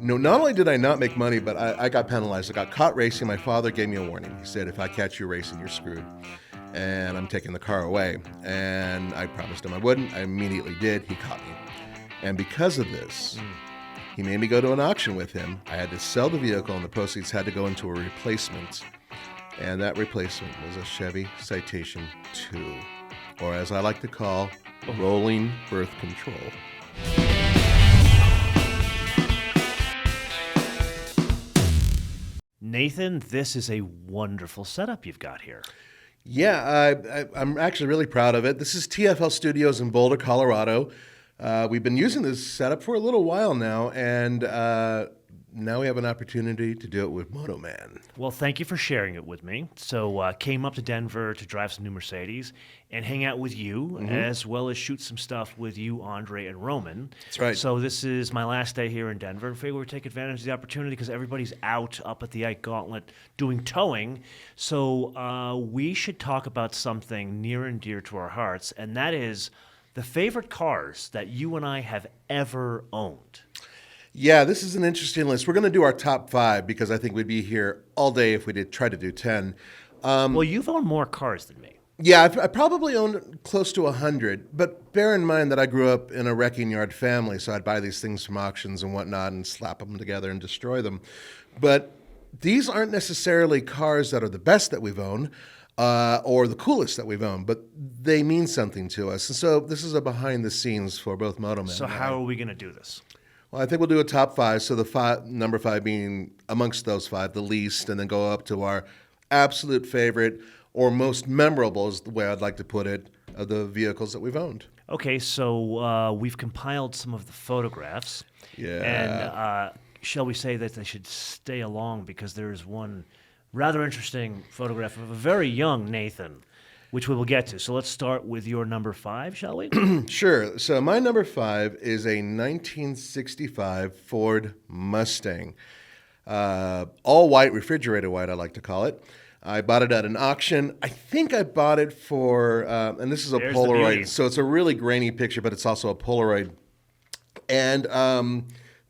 No, not only did I not make money, but I got penalized. I got caught racing. My father gave me a warning. He said, if I catch you racing, you're screwed. And I'm taking the car away. And I promised him I wouldn't. I immediately did. He caught me. And because of this, he made me go to an auction with him. I had to sell the vehicle, and the proceeds had to go into a replacement. And that replacement was a Chevy Citation 2, or as I like to call, rolling birth control. Nathan, this is a wonderful setup you've got here. Yeah, I'm actually really proud of it. This is TFL Studios in Boulder, Colorado. We've been using this setup for a little while now, and now we have an opportunity to do it with MotoMan. Well, thank you for sharing it with me. So came up to Denver to drive some new Mercedes and hang out with you, as well as shoot some stuff with you, Andre, and Roman. That's right. So this is my last day here in Denver, and figure we'd take advantage of the opportunity because everybody's out up at the Ike Gauntlet doing towing. So we should talk about something near and dear to our hearts, and that is the favorite cars that you and I have ever owned. Yeah, this is an interesting list. We're going to do our top 5 because I think we'd be here all day if we did try to do 10. Well, you've owned more cars than me. Yeah, I probably owned close to 100, but bear in mind that I grew up in a wrecking yard family, so I'd buy these things from auctions and whatnot and slap them together and destroy them. But these aren't necessarily cars that are the best that we've owned or the coolest that we've owned, but they mean something to us. And so this is a behind the scenes for both MotoMan. So how are we going to do this? Well, I think we'll do a top 5, so the number 5 being amongst those 5, the least, and then go up to our absolute favorite or most memorable is the way I'd like to put it, of the vehicles that we've owned. Okay, so we've compiled some of the photographs. Yeah. And shall we say that they should stay along because there is one rather interesting photograph of a very young Nathan, which we will get to. So let's start with your number 5, shall we? Sure. So my number 5 is a 1965 Ford Mustang. All white, refrigerator white, I like to call it. I bought it at an auction. I think I bought it for, and this is a There's the beauty. Polaroid, so it's a really grainy picture, but it's also a Polaroid. And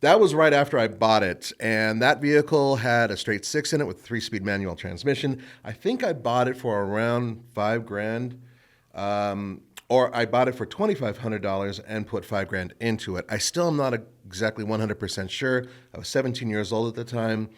that was right after I bought it. And that vehicle had a straight 6 in it with 3-speed manual transmission. I think I bought it for around $5,000. Or I bought it for $2,500 and put $5,000 into it. I still am not exactly 100% sure. I was 17 years old at the time.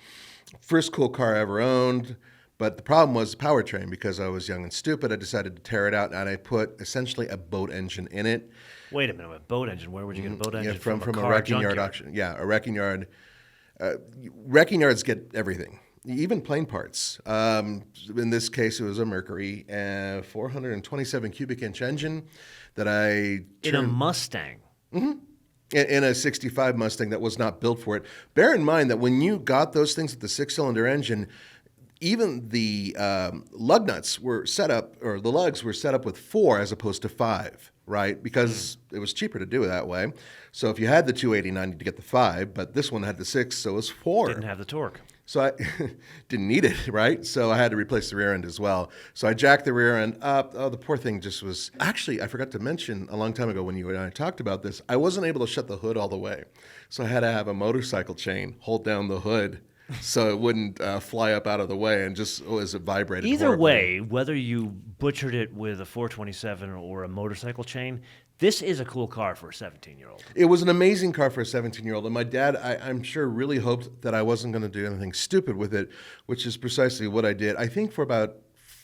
First cool car I ever owned. But the problem was the powertrain. Because I was young and stupid, I decided to tear it out, and I put essentially a boat engine in it. Wait a minute, a boat engine? Where would you get a boat engine Yeah, from a a wrecking yard auction. Yeah, a wrecking yard. Wrecking yards get everything, even plane parts. In this case, it was a Mercury 427 cubic inch engine that I in a Mustang. In a 65 Mustang that was not built for it. Bear in mind that when you got those things with the 6-cylinder engine, even the lug nuts were set up, or the lugs were set up with 4 as opposed to 5, right? Because it was cheaper to do it that way. So if you had the 289, you'd get the 5, but this one had the 6, so it was 4. Didn't have the torque. So I didn't need it, right? So I had to replace the rear end as well. So I jacked the rear end up. Oh, the poor thing just was... Actually, I forgot to mention a long time ago when you and I talked about this, I wasn't able to shut the hood all the way. So I had to have a motorcycle chain hold down the hood so it wouldn't fly up out of the way and just as it vibrated. Either horribly. way, whether you butchered it with a 427 or a motorcycle chain, this is a cool car for a 17-year-old. It was an amazing car for a 17-year-old. And my dad, I'm sure, really hoped that I wasn't going to do anything stupid with it, which is precisely what I did. I think for about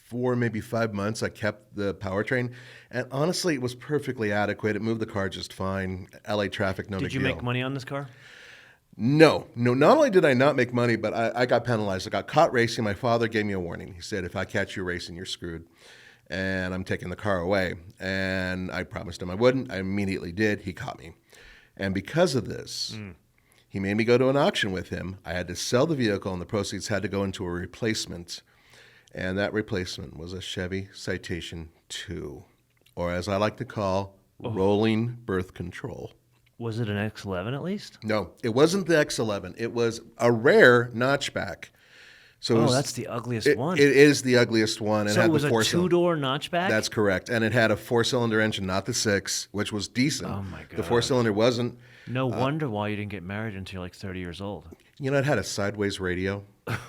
4, maybe 5 months, I kept the powertrain. And honestly, it was perfectly adequate. It moved the car just fine. LA traffic, no big Did you deal. make money on this car? No. Not only did I not make money, but I got penalized. I got caught racing. My father gave me a warning. He said, if I catch you racing, you're screwed. And I'm taking the car away. And I promised him I wouldn't. I immediately did. He caught me. And because of this, he made me go to an auction with him. I had to sell the vehicle, and the proceeds had to go into a replacement. And that replacement was a Chevy Citation 2, or as I like to call, rolling birth control. Was it an X11 at least? No, it wasn't the X11. It was a rare notchback. So that's the ugliest one. It is the ugliest one. So it was a 2-door notchback? That's correct. And it had a 4-cylinder engine, not the 6, which was decent. Oh, my God. The 4-cylinder wasn't. No wonder why you didn't get married until you're like 30 years old. You know, it had a sideways radio.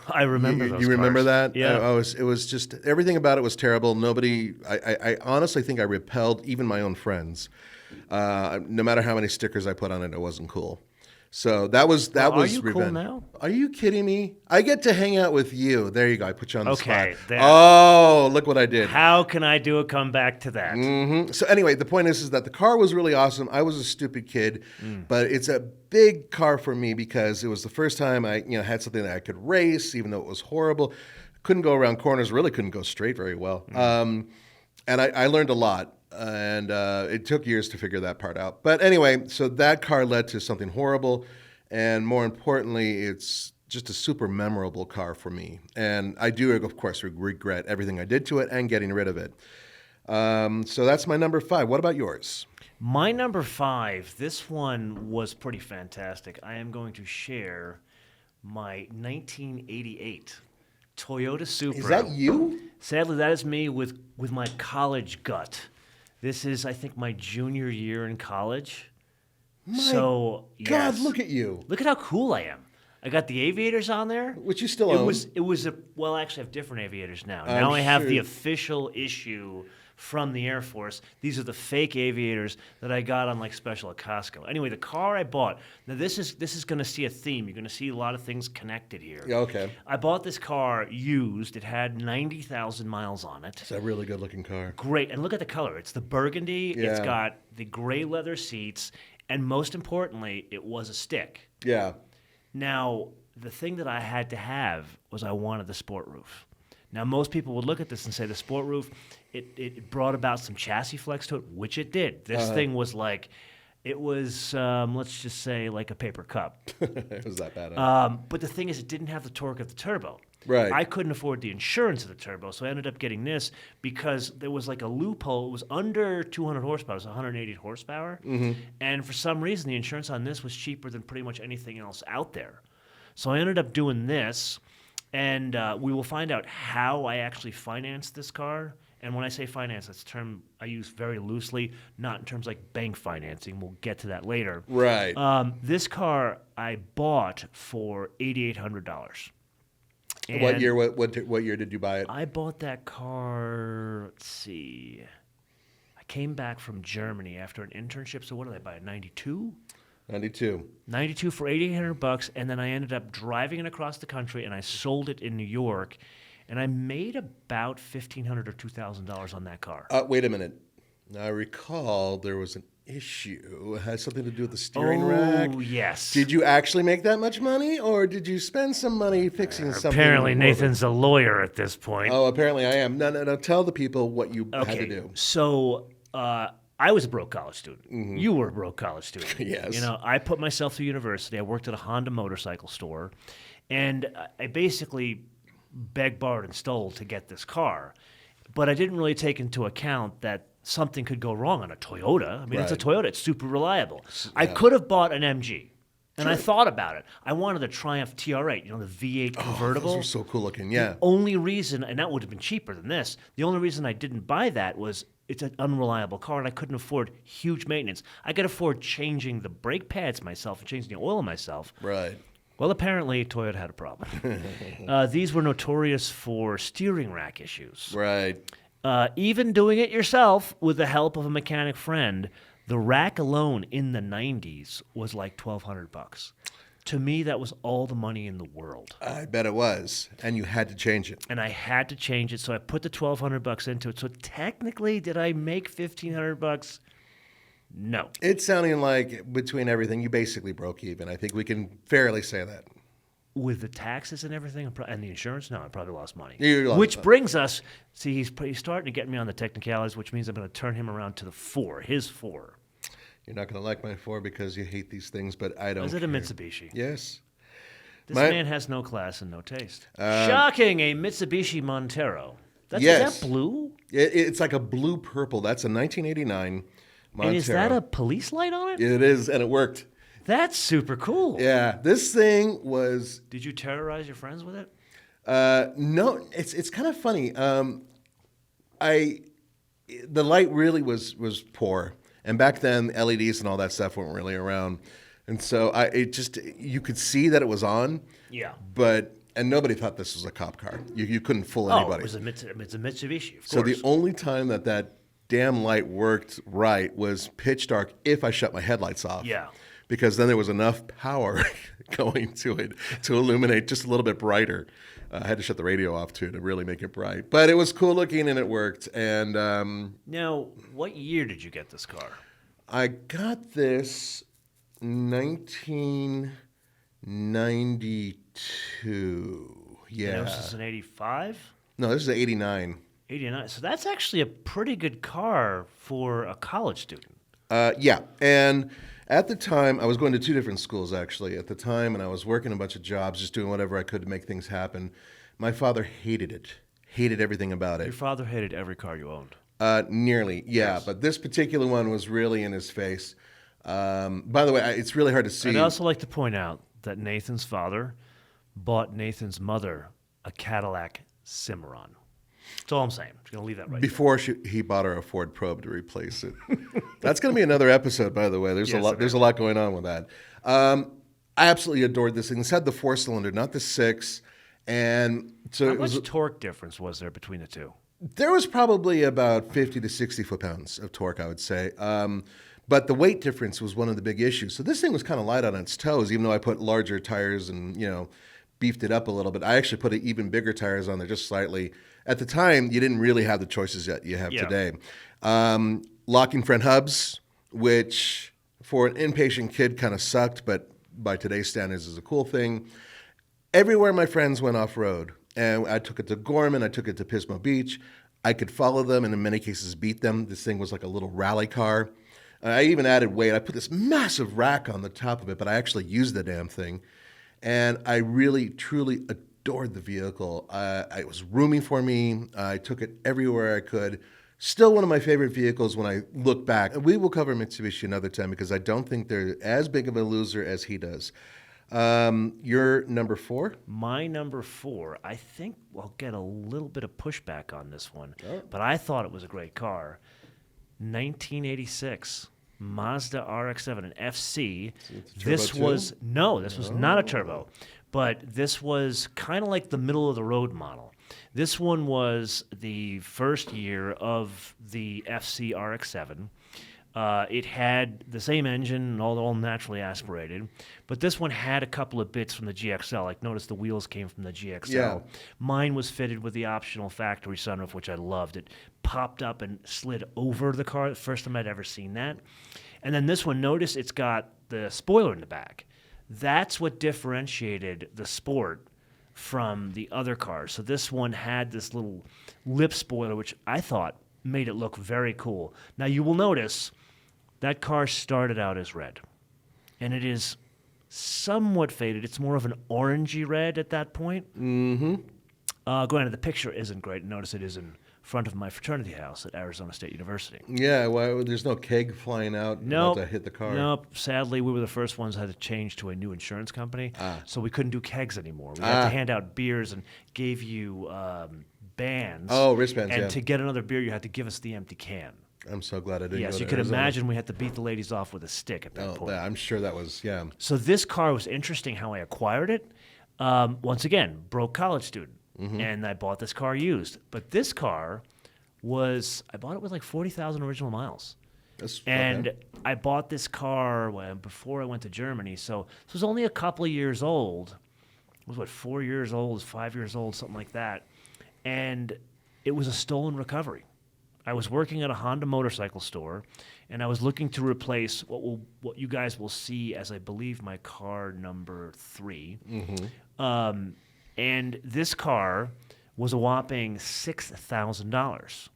I remember You, those you remember cars. that? Yeah. It was just everything about it was terrible. Nobody. I honestly think I repelled even my own friends. No matter how many stickers I put on it, it wasn't cool. So that was Well, are you revenge. cool now? Are you kidding me? I get to hang out with you. There you go. I put you on the Okay, spot. there. Oh, look what I did. How can I do a comeback to that? So anyway, the point is that the car was really awesome. I was a stupid kid, but it's a big car for me because it was the first time I had something that I could race, even though it was horrible. Couldn't go around corners. Really couldn't go straight very well. And I learned a lot. And it took years to figure that part out. But anyway, so that car led to something horrible. And more importantly, it's just a super memorable car for me. And I do, of course, regret everything I did to it and getting rid of it. So that's my number 5. What about yours? My number 5, this one was pretty fantastic. I am going to share my 1988 Toyota Supra. Is that you? Sadly, that is me with my college gut. This is, I think, my junior year in college. God, yes. look at you. Look at how cool I am. I got the aviators on there. Which you still own. Well, actually, I have different aviators now. I'm Now I have sure. the official issue from the Air Force. These are the fake aviators that I got on like special at Costco. Anyway, the car I bought. Now this is going to see a theme. You're going to see a lot of things connected here. Yeah, okay. I bought this car used. It had 90,000 miles on it. It's a really good looking car. Great. And look at the color. It's the burgundy. It's Yeah. got the gray leather seats. And most importantly, it was a stick. Yeah. Now, the thing that I had to have was I wanted the sport roof. Now, most people would look at this and say the sport roof, it brought about some chassis flex to it, which it did. This thing was like, it was, let's just say, like a paper cup. It was that bad. But the thing is, it didn't have the torque of the turbo. Right. I couldn't afford the insurance of the turbo, so I ended up getting this because there was like a loophole. It was under 200 horsepower. It was 180 horsepower. And for some reason, the insurance on this was cheaper than pretty much anything else out there. So I ended up doing this, and we will find out how I actually financed this car. And when I say finance, that's a term I use very loosely, not in terms like bank financing. We'll get to that later. Right. This car I bought for $8,800. What year? What year did you buy it? I bought that car, let's see. I came back from Germany after an internship. So what did I buy? 92? 92. 92 for $8,800, and then I ended up driving it across the country, and I sold it in New York, and I made about $1,500 or $2,000 on that car. Wait a minute. Now, I recall there was an issue. It had something to do with the steering rack. Oh, yes. Did you actually make that much money, or did you spend some money fixing something? Apparently, horrible? Nathan's a lawyer at this point. Oh, apparently I am. No. Tell the people what you had to do. So I was a broke college student. You were a broke college student. Yes. You know, I put myself through university. I worked at a Honda motorcycle store, and I basically begged, borrowed, and stole to get this car. But I didn't really take into account that something could go wrong on a Toyota. I mean, it's a Right. Toyota. It's super reliable. I could have bought an MG. And I thought about it. I wanted a Triumph TR8, the V8 convertible. Those are so cool looking. Yeah. Only reason, and that would have been cheaper than this, the only reason I didn't buy that was it's an unreliable car and I couldn't afford huge maintenance. I could afford changing the brake pads myself and changing the oil myself. Right. Well, apparently Toyota had a problem. These were notorious for steering rack issues. Right. Even doing it yourself with the help of a mechanic friend, the rack alone in the 90s was like $1,200. To me, that was all the money in the world. I bet it was, and you had to change it. And I had to change it, so I put the $1,200 into it. So technically, did I make $1,500? No. It's sounding like between everything, you basically broke even. I think we can fairly say that. With the taxes and everything, and the insurance, no, I probably lost money. You lost Which money. brings us, see, he's starting to get me on the technicalities, which means I'm going to turn him around to the 4, his 4. You're not going to like my 4 because you hate these things, but I don't Is it a care. Mitsubishi? Yes. This My- man has no class and no taste. Shocking, a Mitsubishi Montero. Yes. Is that blue? It's like a blue-purple. That's a 1989 Montero. And is that a police light on it? It is, and it worked. That's super cool. Yeah, this thing was... Did you terrorize your friends with it? No, it's kind of funny. The light really was poor, and back then LEDs and all that stuff weren't really around. And so you could see that it was on, Yeah. and nobody thought this was a cop car. You couldn't fool Oh, anybody. it was it's a Mitsubishi, of So course. the only time that damn light worked right was pitch dark if I shut my headlights off. Yeah. Because then there was enough power going to it to illuminate just a little bit brighter. I had to shut the radio off too to really make it bright. But it was cool looking and it worked. And Now, what year did you get this car? I got this 1992. Yeah. And this is an 85? No, this is 89. 89. So that's actually a pretty good car for a college student. Yeah. And at the time, I was going to 2 different schools actually at the time, and I was working a bunch of jobs, just doing whatever I could to make things happen. My father hated it, hated everything about it. Your father hated every car you owned. Nearly, yeah. Yes. But this particular one was really in his face. By the way, it's really hard to see. I'd also like to point out that Nathan's father bought Nathan's mother a Cadillac Cimarron. That's all I'm saying. I'm just going to leave that right Before he bought her a Ford Probe to replace it. That's going to be another episode, by the way. There's Yes, a lot. it There's is. a lot going on with that. I absolutely adored this thing. This had the 4-cylinder, not the 6, and so How it was. much torque difference was there between the two? There was probably about 50 to 60 foot-pounds of torque, I would say. But the weight difference was one of the big issues. So this thing was kind of light on its toes, even though I put larger tires and beefed it up a little bit. I actually put even bigger tires on there, just slightly. At the time, you didn't really have the choices that you have Yeah. today. Locking front hubs, which for an impatient kid kind of sucked, but by today's standards is a cool thing. Everywhere my friends went off-road, and I took it to Gorman, I took it to Pismo Beach, I could follow them and in many cases beat them. This thing was like a little rally car. I even added weight. I put this massive rack on the top of it, but I actually used the damn thing. And I really, truly adored the vehicle. It was roomy for me. I took it everywhere I could. Still one of my favorite vehicles when I look back. We will cover Mitsubishi another time because I don't think they're as big of a loser as he does. Your number 4? My number 4, I think I'll get a little bit of pushback on this one, but I thought it was a great car. 1986 Mazda RX-7, an FC. This turbo was too? this was not a turbo, but this was kind of like the middle of the road model. This one was the first year of the FC RX-7. It had the same engine, all naturally aspirated, but this one had a couple of bits from the GXL. Like, notice the wheels came from the GXL. Yeah. Mine was fitted with the optional factory sunroof, which I loved. It popped up and slid over the car. The first time I'd ever seen that. And then this one, notice it's got the spoiler in the back. That's what differentiated the Sport from the other cars. So this one had this little lip spoiler, which I thought made it look very cool. Now, you will notice that car started out as red, and it is somewhat faded. It's more of an orangey red at that point. Mm-hmm. Granted, the picture isn't great. Notice it is in front of my fraternity house at Arizona State University. Yeah, well, there's no keg flying out about to hit the car. Nope. Sadly, we were the first ones that had to change to a new insurance company, so we couldn't do kegs anymore. We had to hand out beers and gave you bands. Oh, wristbands, And yeah. to get another beer, you had to give us the empty can. I'm so glad I didn't Yes, go to you could Arizona. imagine we had to beat the ladies off with a stick at that Oh, point. I'm sure that was, yeah. So this car was interesting how I acquired it. Once again, broke college student, and I bought this car used. But this car I bought it with like 40,000 original miles. And okay. I bought this car before I went to Germany. So this was only a couple of years old. It was 4 years old, 5 years old, something like that. And it was a stolen recovery. I was working at a Honda motorcycle store, and I was looking to replace what you guys will see as, I believe, my car number 3. And this car was a whopping $6,000.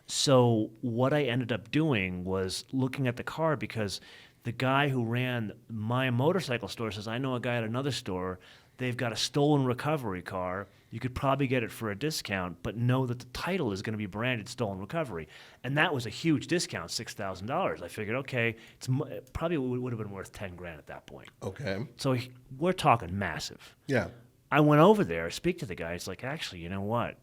So what I ended up doing was looking at the car because the guy who ran my motorcycle store says, I know a guy at another store. They've got a stolen recovery car. You could probably get it for a discount, but know that the title is going to be branded stolen recovery. And that was a huge discount, $6,000. I figured, okay, it probably would have been worth $10,000 at that point. Okay. So we're talking massive. Yeah. I went over there, speak to the guy. It's like, actually, you know what?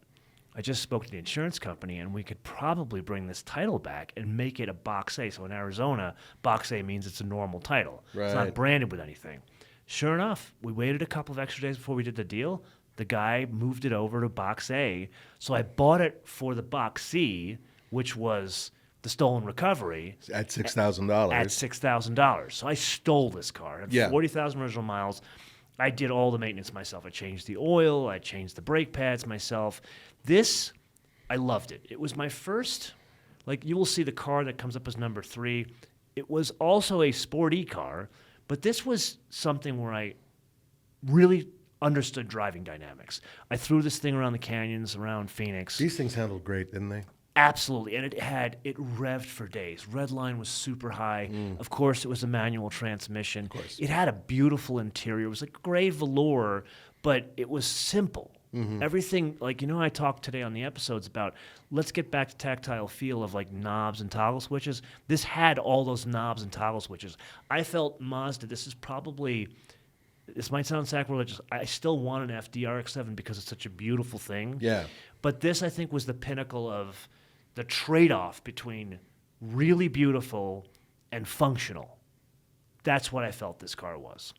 I just spoke to the insurance company, and we could probably bring this title back and make it a Box A. So in Arizona, Box A means it's a normal title. It's not Right. branded with anything. Sure enough, we waited a couple of extra days before we did the deal. The guy moved it over to Box A. So I bought it for the Box C, which was the stolen recovery, At $6,000. at $6,000. So I stole this car. It had Yeah. 40,000 original miles. I did all the maintenance myself. I changed the oil. I changed the brake pads myself. This, I loved it. It was my first, like you will see the car that comes up as number 3. It was also a sporty car, but this was something where I really understood driving dynamics. I threw this thing around the canyons around Phoenix. These things handled great, didn't they? Absolutely, and it revved for days. Red line was super high. Of course, it was a manual transmission. Of course. It had a beautiful interior. It was like gray velour, but it was simple. Everything, like, I talked today on the episodes about let's get back to tactile feel of like knobs and toggle switches. This had all those knobs and toggle switches. I felt Mazda, this might sound sacrilegious. I still want an FDRX7 because it's such a beautiful thing. Yeah. But this, I think, was the pinnacle of the trade-off between really beautiful and functional. That's what I felt this car was.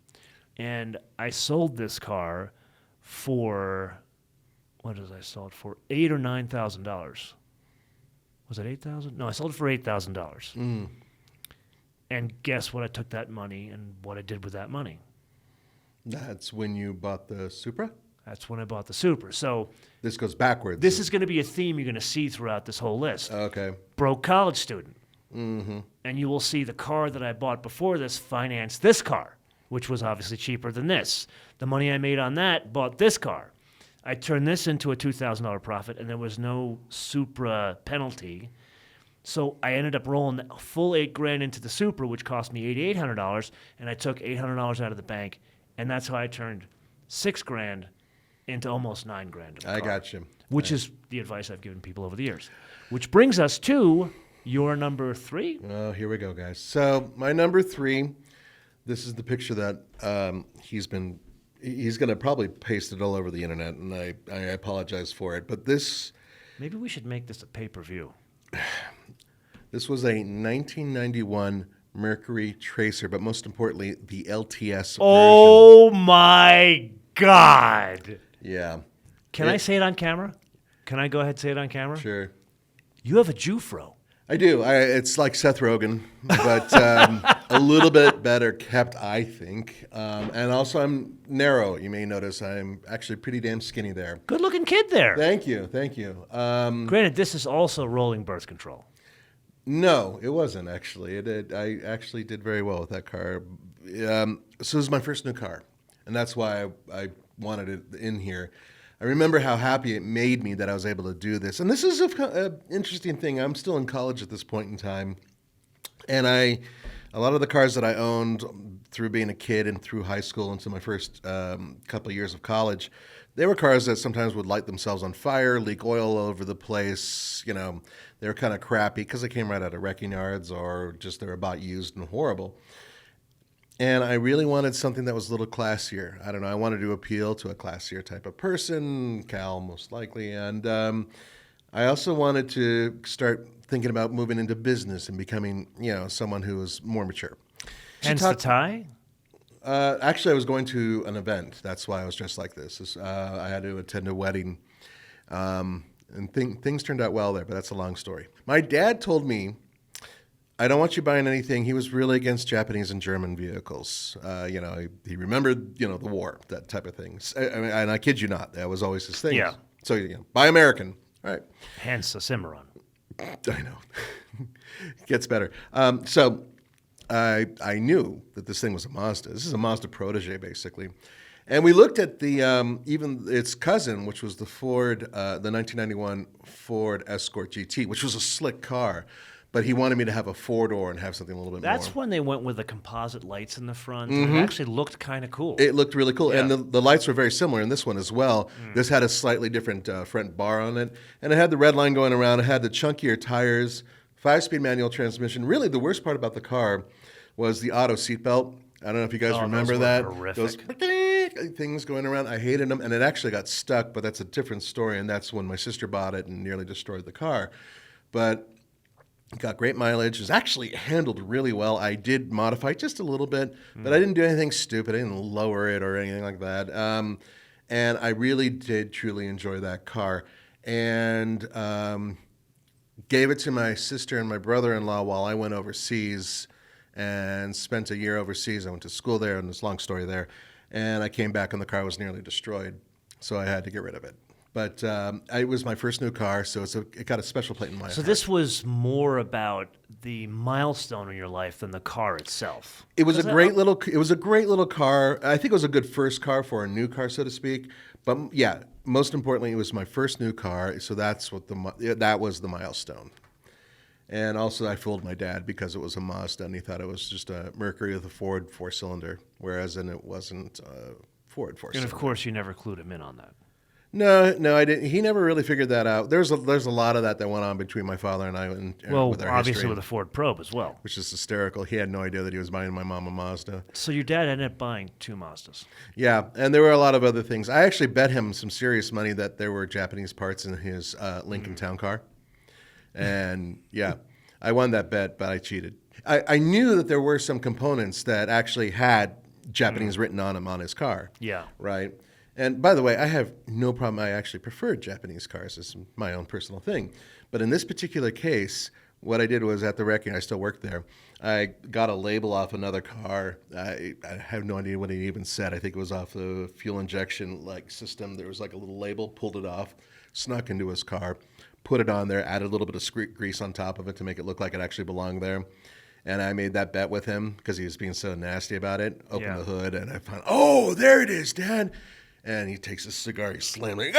And I sold this car for, what did I sell it for? $8,000 or $9,000. Was it $8,000? No, I sold it for $8,000. And guess what? I took that money and what I did with that money. That's when you bought the Supra? That's when I bought the Supra. So This goes backwards. this is going to be a theme you're going to see throughout this whole list. Okay. Broke college student. And you will see the car that I bought before this financed this car, which was obviously cheaper than this. The money I made on that bought this car. I turned this into a $2,000 profit, and there was no Supra penalty. So I ended up rolling the full $8,000 into the Supra, which cost me $8,800, and I took $800 out of the bank, and that's how I turned $6,000 into almost $9,000. I got you. Which is the advice I've given people over the years. Which brings us to your number 3. Oh, here we go, guys. So my number 3, this is the picture that he's going to probably paste it all over the internet, and I apologize for it. But this Maybe we should make this a pay-per-view. This was a 1991 Mercury Tracer, but most importantly, the LTS version. Oh my God! Yeah. Can I say it on camera? Can I go ahead and say it on camera? Sure. You have a Jufro. I do. It's like Seth Rogen, but a little bit better kept, I think. And also, I'm narrow. You may notice I'm actually pretty damn skinny there. Good-looking kid there. Thank you. Thank you. Granted, this is also rolling birth control. No, it wasn't actually. I actually did very well with that car. So this is my first new car, and that's why I wanted it in here. I remember how happy it made me that I was able to do this. And this is an interesting thing. I'm still in college at this point in time, and a lot of the cars that I owned through being a kid and through high school into my first couple of years of college, they were cars that sometimes would light themselves on fire, leak oil all over the place. You know, they were kind of crappy because they came right out of wrecking yards or just they were bought used and horrible. And I really wanted something that was a little classier. I don't know. I wanted to appeal to a classier type of person, Cal most likely. And I also wanted to start thinking about moving into business and becoming, someone who was more mature. Hence the tie? Actually, I was going to an event. That's why I was dressed like this. I had to attend a wedding. And things turned out well there, but that's a long story. My dad told me, I don't want you buying anything. He was really against Japanese and German vehicles. He remembered, the war, that type of thing. And I kid you not, that was always his thing. Yeah. So, buy American. All right. Hence the Cimarron. I know. It gets better. So I knew that this thing was a Mazda. This is a Mazda protege, basically. And we looked at the even its cousin, which was the Ford, the 1991 Ford Escort GT, which was a slick car. But he wanted me to have a four-door and have something a little bit more. That's when they went with the composite lights in the front. Mm-hmm. It actually looked kind of cool. It looked really cool. Yeah. And the lights were very similar in this one as well. This had a slightly different front bar on it. And it had the red line going around. It had the chunkier tires, 5-speed manual transmission. Really, the worst part about the car was the auto seatbelt. I don't know if you guys Oh, remember those were that. horrific. Those things going around. I hated them, and it actually got stuck, but that's a different story, and that's when my sister bought it and nearly destroyed the car. But it got great mileage. It was actually handled really well. I did modify it just a little bit, but I didn't do anything stupid. I didn't lower it or anything like that. And I really did truly enjoy that car. And gave it to my sister and my brother-in-law while I went overseas and spent a year overseas. I went to school there, and this long story there. And I came back, and the car was nearly destroyed, so I had to get rid of it. But it was my first new car, so it got a special place in my heart. So this was more about the milestone in your life than the car itself. It was a great little car. I think it was a good first car for a new car, so to speak. But yeah, most importantly, it was my first new car, so that was the milestone. And also, I fooled my dad because it was a Mazda, and he thought it was just a Mercury with a Ford 4-cylinder, whereas it wasn't a Ford 4-cylinder. And of course, you never clued him in on that. No, I didn't. He never really figured that out. There's a lot of that went on between my father and I. Well, with our obviously history, with a Ford Probe as well. which is hysterical. He had no idea that he was buying my mom a Mazda. So your dad ended up buying 2 Mazdas. Yeah, and there were a lot of other things. I actually bet him some serious money that there were Japanese parts in his Lincoln Town Car. And yeah, I won that bet, but I cheated. I knew that there were some components that actually had Japanese written on them on his car. Yeah. Right. And by the way, I have no problem. I actually prefer Japanese cars. It's my own personal thing. But in this particular case, what I did was at the wrecking, I still worked there. I got a label off another car. I have no idea what it even said. I think it was off the fuel injection system. There was like a little label, pulled it off, snuck into his car, put it on there, added a little bit of grease on top of it to make it look like it actually belonged there. And I made that bet with him because he was being so nasty about it. Opened the hood, and I found, oh, there it is, Dad. And he takes a cigar, he slams it,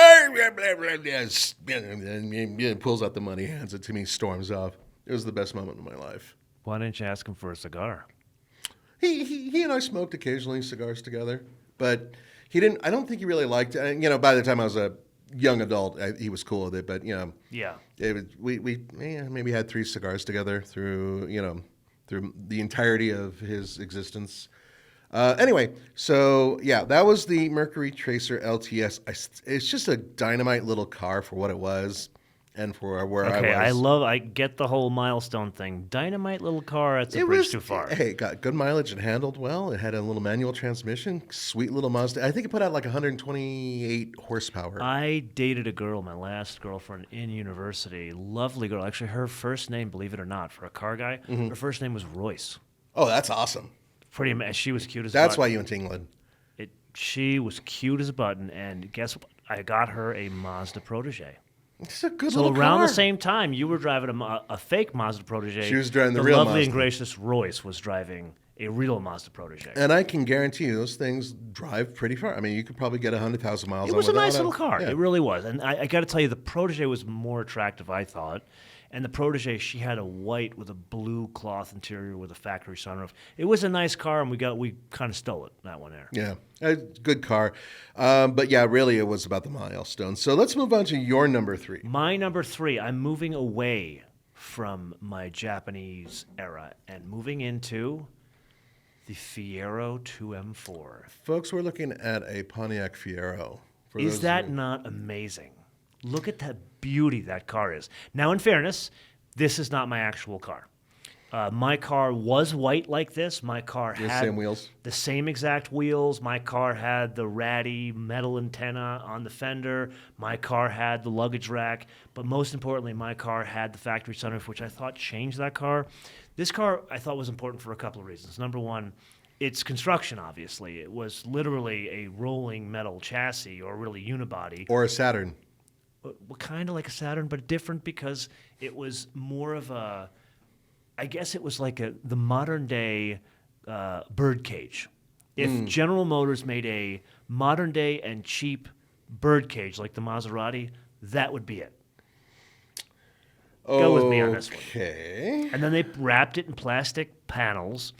and pulls out the money, hands it to me, storms off. It was the best moment of my life. Why didn't you ask him for a cigar? He and I smoked occasionally cigars together, but he didn't. I don't think he really liked it. By the time I was a young adult, he was cool with it. But Yeah. we maybe had 3 cigars together through the entirety of his existence. Anyway, so yeah, that was the Mercury Tracer LTS. It's just a dynamite little car for what it was and for where I was. I get the whole milestone thing. Dynamite little car, that's a bridge too far. Hey, it got good mileage and handled well. It had a little manual transmission, sweet little Mazda. I think it put out like 128 horsepower. I dated a girl, my last girlfriend in university. Lovely girl. Actually, her first name, believe it or not, for a car guy, her first name was Royce. Oh, that's awesome. Pretty amazing. She was cute as a That's button. why you went to England. She was cute as a button, and guess what? I got her a Mazda Protege. It's a good So little around car. the same time, you were driving a fake Mazda Protege. She was driving the the real lovely Mazda. and gracious Royce was driving a real Mazda Protege. And I can guarantee you those things drive pretty far. I mean, you could probably get 100,000 miles It on was a without nice little car. Yeah. It really was. And I got to tell you, the Protege was more attractive, I thought. And the Protege, she had a white with a blue cloth interior with a factory sunroof. It was a nice car, and we kind of stole it, that one there. Yeah, good car. But yeah, really it was about the milestone. So let's move on to your number 3. My number 3, I'm moving away from my Japanese era and moving into the Fiero 2M4. Folks, we're looking at a Pontiac Fiero. Is that not amazing? Look at that beauty that car is. Now, in fairness, this is not my actual car. My car was white like this. My car had same wheels? the same exact wheels. My car had the ratty metal antenna on the fender. My car had the luggage rack. But most importantly, my car had the factory sunroof, which I thought changed that car. This car I thought was important for a couple of reasons. Number one, its construction, obviously. It was literally a rolling metal chassis, or really unibody. Or a Saturn. Kind of like a Saturn, but different because it was more of a, I guess it was like the modern day birdcage. If General Motors made a modern day and cheap birdcage like the Maserati, that would be it. Go with me on this one. Okay. And then they wrapped it in plastic panels.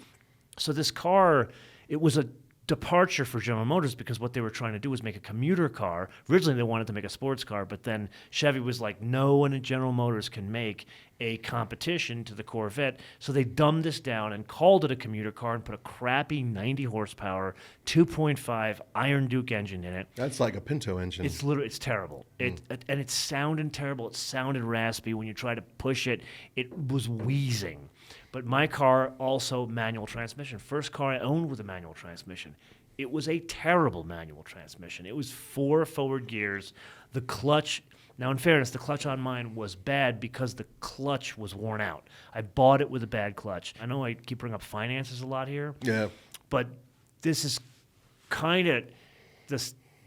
So this car, it was a departure for General Motors because what they were trying to do was make a commuter car. Originally, they wanted to make a sports car, but then Chevy was like, no one at General Motors can make a competition to the Corvette. So they dumbed this down and called it a commuter car and put a crappy 90 horsepower, 2.5 Iron Duke engine in it. That's like a Pinto engine. It's terrible. And it sounded terrible. It sounded raspy. When you try to push it, it was wheezing. But my car, also manual transmission. First car I owned with a manual transmission. It was a terrible manual transmission. It was 4 forward gears. The clutch, now in fairness, the clutch on mine was bad because the clutch was worn out. I bought it with a bad clutch. I know I keep bringing up finances a lot here. Yeah. But this is kind of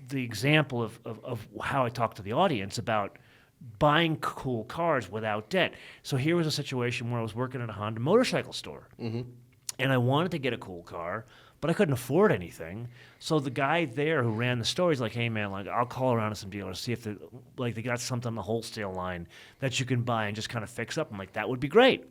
the example of how I talk to the audience about buying cool cars without debt. So here was a situation where I was working at a Honda motorcycle store, and I wanted to get a cool car, but I couldn't afford anything. So the guy there who ran the store, he's like, "Hey man, like I'll call around to some dealers, see if they got something on the wholesale line that you can buy and just kind of fix up." I'm like, "That would be great."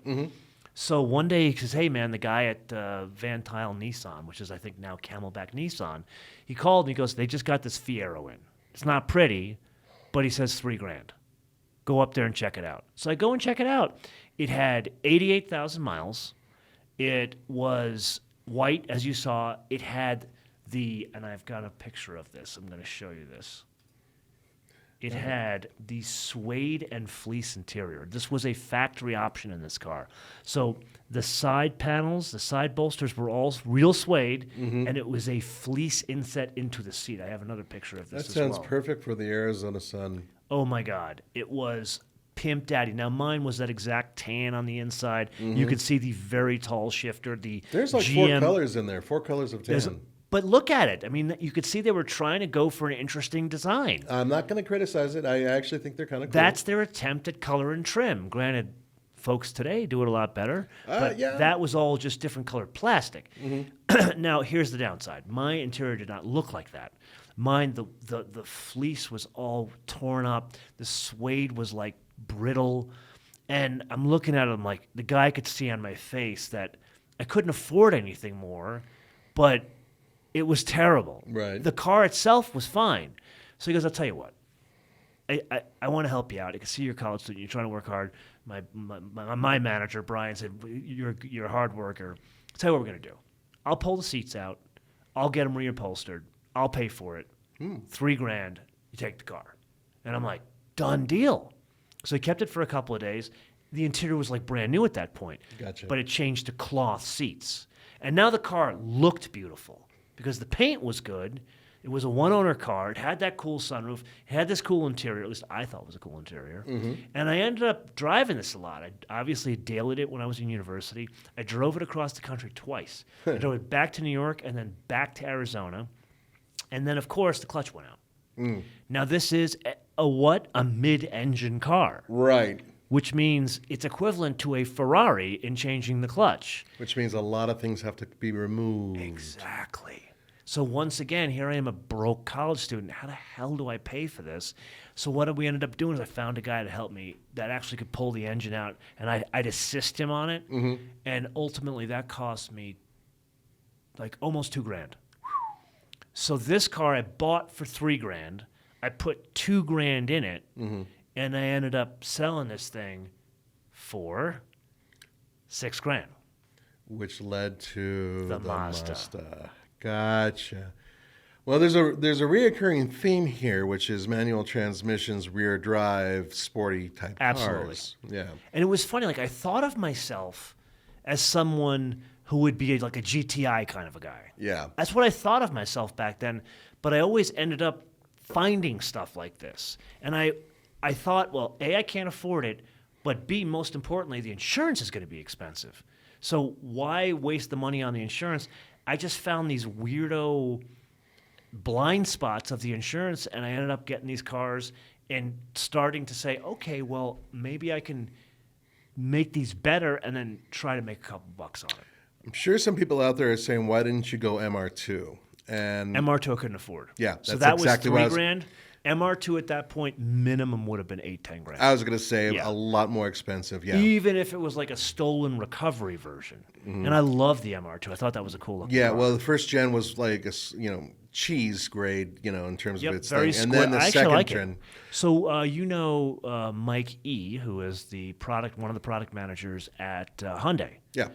So one day he says, "Hey man, the guy at Van Tile Nissan, which is I think now Camelback Nissan, he called me. He goes, they just got this Fiero in. It's not pretty, but he says $3,000. Go up there and check it out." So I go and check it out. It had 88,000 miles. It was white, as you saw. It had and I've got a picture of this. I'm going to show you this. It had the suede and fleece interior. This was a factory option in this car. So the side panels, the side bolsters were all real suede, and it was a fleece inset into the seat. I have another picture of this That as sounds well. perfect for the Arizona sun. Oh my God, it was pimp daddy. Now mine was that exact tan on the inside. You could see the very tall shifter. There's like GM, 4 colors in there, 4 colors of tan. but look at it. I mean, you could see they were trying to go for an interesting design. I'm not going to criticize it. I actually think they're kind of cool. That's their attempt at color and trim. Granted, folks today do it a lot better, but yeah. that was all just different colored plastic. Now, here's the downside. My interior did not look like that. Mine, the fleece was all torn up. The suede was like brittle. And I'm looking at it, I'm like, the guy could see on my face that I couldn't afford anything more, but it was terrible. Right. The car itself was fine. So he goes, I'll tell you what. I want to help you out. I can see you're a college student. You're trying to work hard. My manager, Brian, said, you're a hard worker. I'll tell you what we're going to do. I'll pull the seats out. I'll get them reupholstered. I'll pay for it. $3,000. You take the car. And I'm like, done deal. So he kept it for a couple of days. The interior was like brand new at that point. Gotcha. But it changed to cloth seats. And now the car looked beautiful because the paint was good. It was a one-owner car. It had that cool sunroof. It had this cool interior. At least I thought it was a cool interior. And I ended up driving this a lot. I obviously dailed it when I was in university. I drove it across the country twice. I drove it back to New York and then back to Arizona. And then, of course, the clutch went out. Now, this is a mid-engine car. Right. Which means it's equivalent to a Ferrari in changing the clutch. Which means a lot of things have to be removed. Exactly. So once again, here I am, a broke college student. How the hell do I pay for this? So what we ended up doing is I found a guy to help me that actually could pull the engine out, and I'd assist him on it. And ultimately, that cost me like almost $2,000. So this car I bought for $3,000. I put $2,000 in it, and I ended up selling this thing for $6,000. Which led to The Mazda. Gotcha. Well, there's a reoccurring theme here, which is manual transmissions, rear drive, sporty type Absolutely. cars. Yeah. And it was funny, like I thought of myself as someone who would be like a GTI kind of a guy. Yeah. That's what I thought of myself back then, but I always ended up finding stuff like this. And I thought, well, A, I can't afford it, but B, most importantly, the insurance is going to be expensive. So why waste the money on the insurance? I just found these weirdo blind spots of the insurance, and I ended up getting these cars and starting to say, okay, well, maybe I can make these better and then try to make a couple bucks on it. I'm sure some people out there are saying, why didn't you go MR2? And MR2 I couldn't afford. Yeah, so that's that exactly was what I was- $3,000. MR2 at that point minimum would have been 8-10 grand. I was going to say Yeah. a lot more expensive. Yeah. Even if it was like a stolen recovery version. And I love the MR2. I thought that was a cool looking Yeah, car. well, the first gen was like cheese grade, in terms of its very thing, and square. then the I actually second like gen. it. So Mike E, who is one of the product managers at Hyundai. Yeah,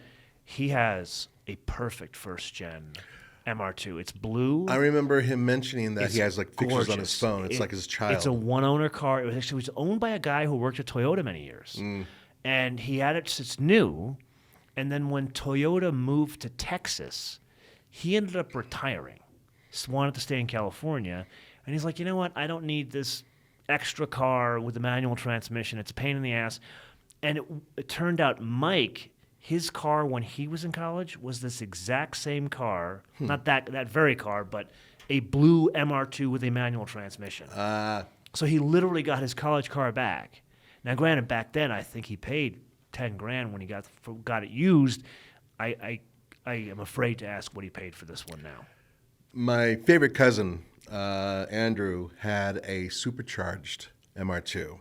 He has a perfect first gen MR2. It's blue. I remember him mentioning that It's he has like pictures on his gorgeous. phone. It's like his child. It's a one-owner car. It was owned by a guy who worked at Toyota many years, and he had it since new. And then when Toyota moved to Texas, he ended up retiring. Wanted to stay in California, and he's like, you know what? I don't need this extra car with a manual transmission. It's a pain in the ass. And it turned out Mike, his car when he was in college was this exact same car, not that very car, but a blue MR2 with a manual transmission. So he literally got his college car back. Now, granted, back then I think he paid 10 grand when he got it used. I am afraid to ask what he paid for this one now. My favorite cousin, Andrew, had a supercharged MR2,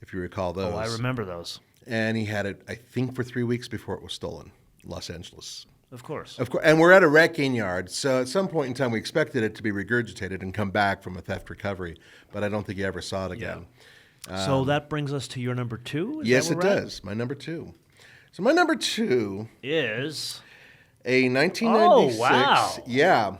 if you recall those. Oh, I remember those. And he had it, I think, for 3 weeks before it was stolen, Los Angeles. Of course. Of course, and we're at a wrecking yard, so at some point in time we expected it to be regurgitated and come back from a theft recovery, but I don't think he ever saw it again. So that brings us to your number 2? Is Yes, that it where we're at? does. My number 2. So my number 2, Is a 1996. Oh, wow. Yeah.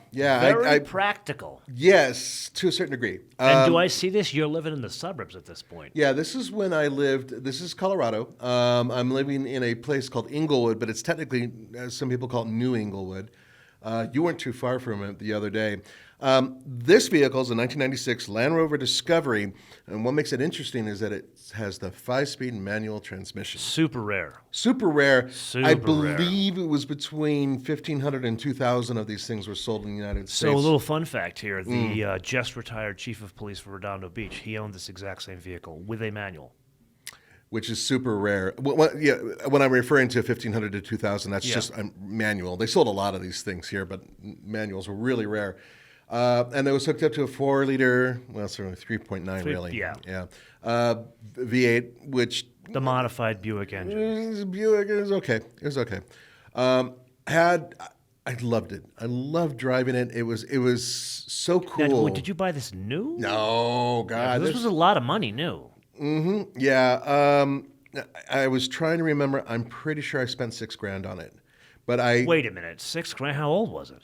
very practical. Yes, to a certain degree. And do I see this? You're living in the suburbs at this point. Yeah, this is when I lived. This is Colorado. I'm living in a place called Inglewood, but it's technically, as some people call it, New Inglewood. You weren't too far from it the other day. This vehicle is a 1996 Land Rover Discovery, and what makes it interesting is that it has the 5-speed manual transmission. Super rare. Super rare. Super I rare. believe it was between 1,500 and 2,000 of these things were sold in the United States. So a little fun fact here: the just retired chief of police for Redondo Beach, he owned this exact same vehicle with a manual. Which is super rare. When I'm referring to 1,500 to 2,000, that's just manual. They sold a lot of these things here, but manuals were really rare. And it was hooked up to a 4-liter, well, it's only 3.9 really. Yeah. V8, which The modified Buick engine. it was okay. It was okay. I loved it. I loved driving it. It was so cool. Now, did you buy this new? No, God. This was a lot of money new. Yeah. I was trying to remember. I'm pretty sure I spent $6,000 on it. But Wait a minute, $6,000. How old was it?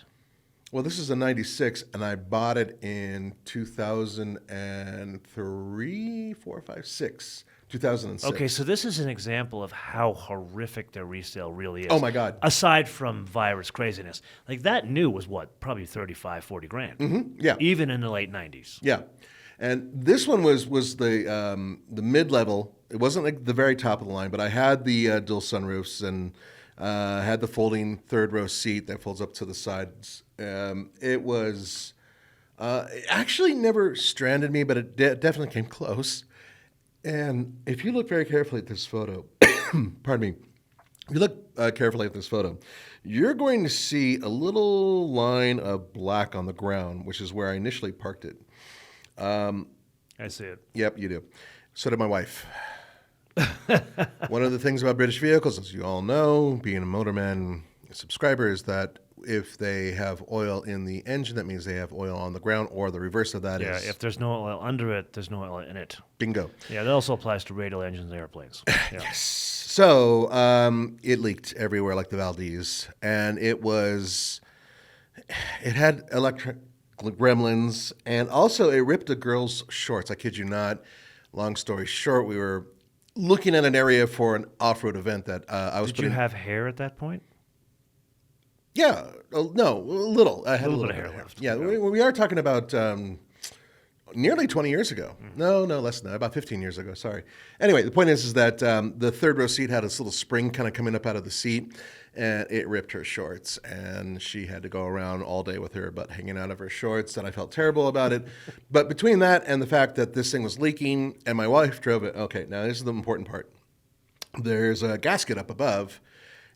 Well, this is a 96, and I bought it in 2003, 4, 5, 6, 2006. Okay, so this is an example of how horrific their resale really is. Oh, my God. Aside from virus craziness. Like that new was what? Probably 35, 40 grand. Yeah. Even in the late 90s. Yeah. And this one was the mid-level. It wasn't like the very top of the line, but I had the dual sunroofs and had the folding third-row seat that folds up to the sides. It actually never stranded me, but it definitely came close. And if you look very carefully at this photo, pardon me, if you look carefully at this photo, you're going to see a little line of black on the ground, which is where I initially parked it. I see it. Yep, you do. So did my wife. One of the things about British vehicles, as you all know, being a MotoMan subscriber, is that if they have oil in the engine, that means they have oil on the ground, or the reverse of that is... Yeah, if there's no oil under it, there's no oil in it. Bingo. Yeah, that also applies to radial engines and airplanes. Yeah. Yes. So it leaked everywhere like the Valdez, and it had electric gremlins, and also it ripped a girl's shorts. I kid you not. Long story short, we were looking at an area for an off-road event that I was Did you have hair at that point? Yeah, no, a little. I had a little bit of hair left. Yeah, we are talking about nearly 20 years ago. No, less than that, about 15 years ago, sorry. Anyway, the point is that the third row seat had this little spring kind of coming up out of the seat, and it ripped her shorts, and she had to go around all day with her butt hanging out of her shorts, and I felt terrible about it. But between that and the fact that this thing was leaking, and my wife drove it, okay, now this is the important part. There's a gasket up above,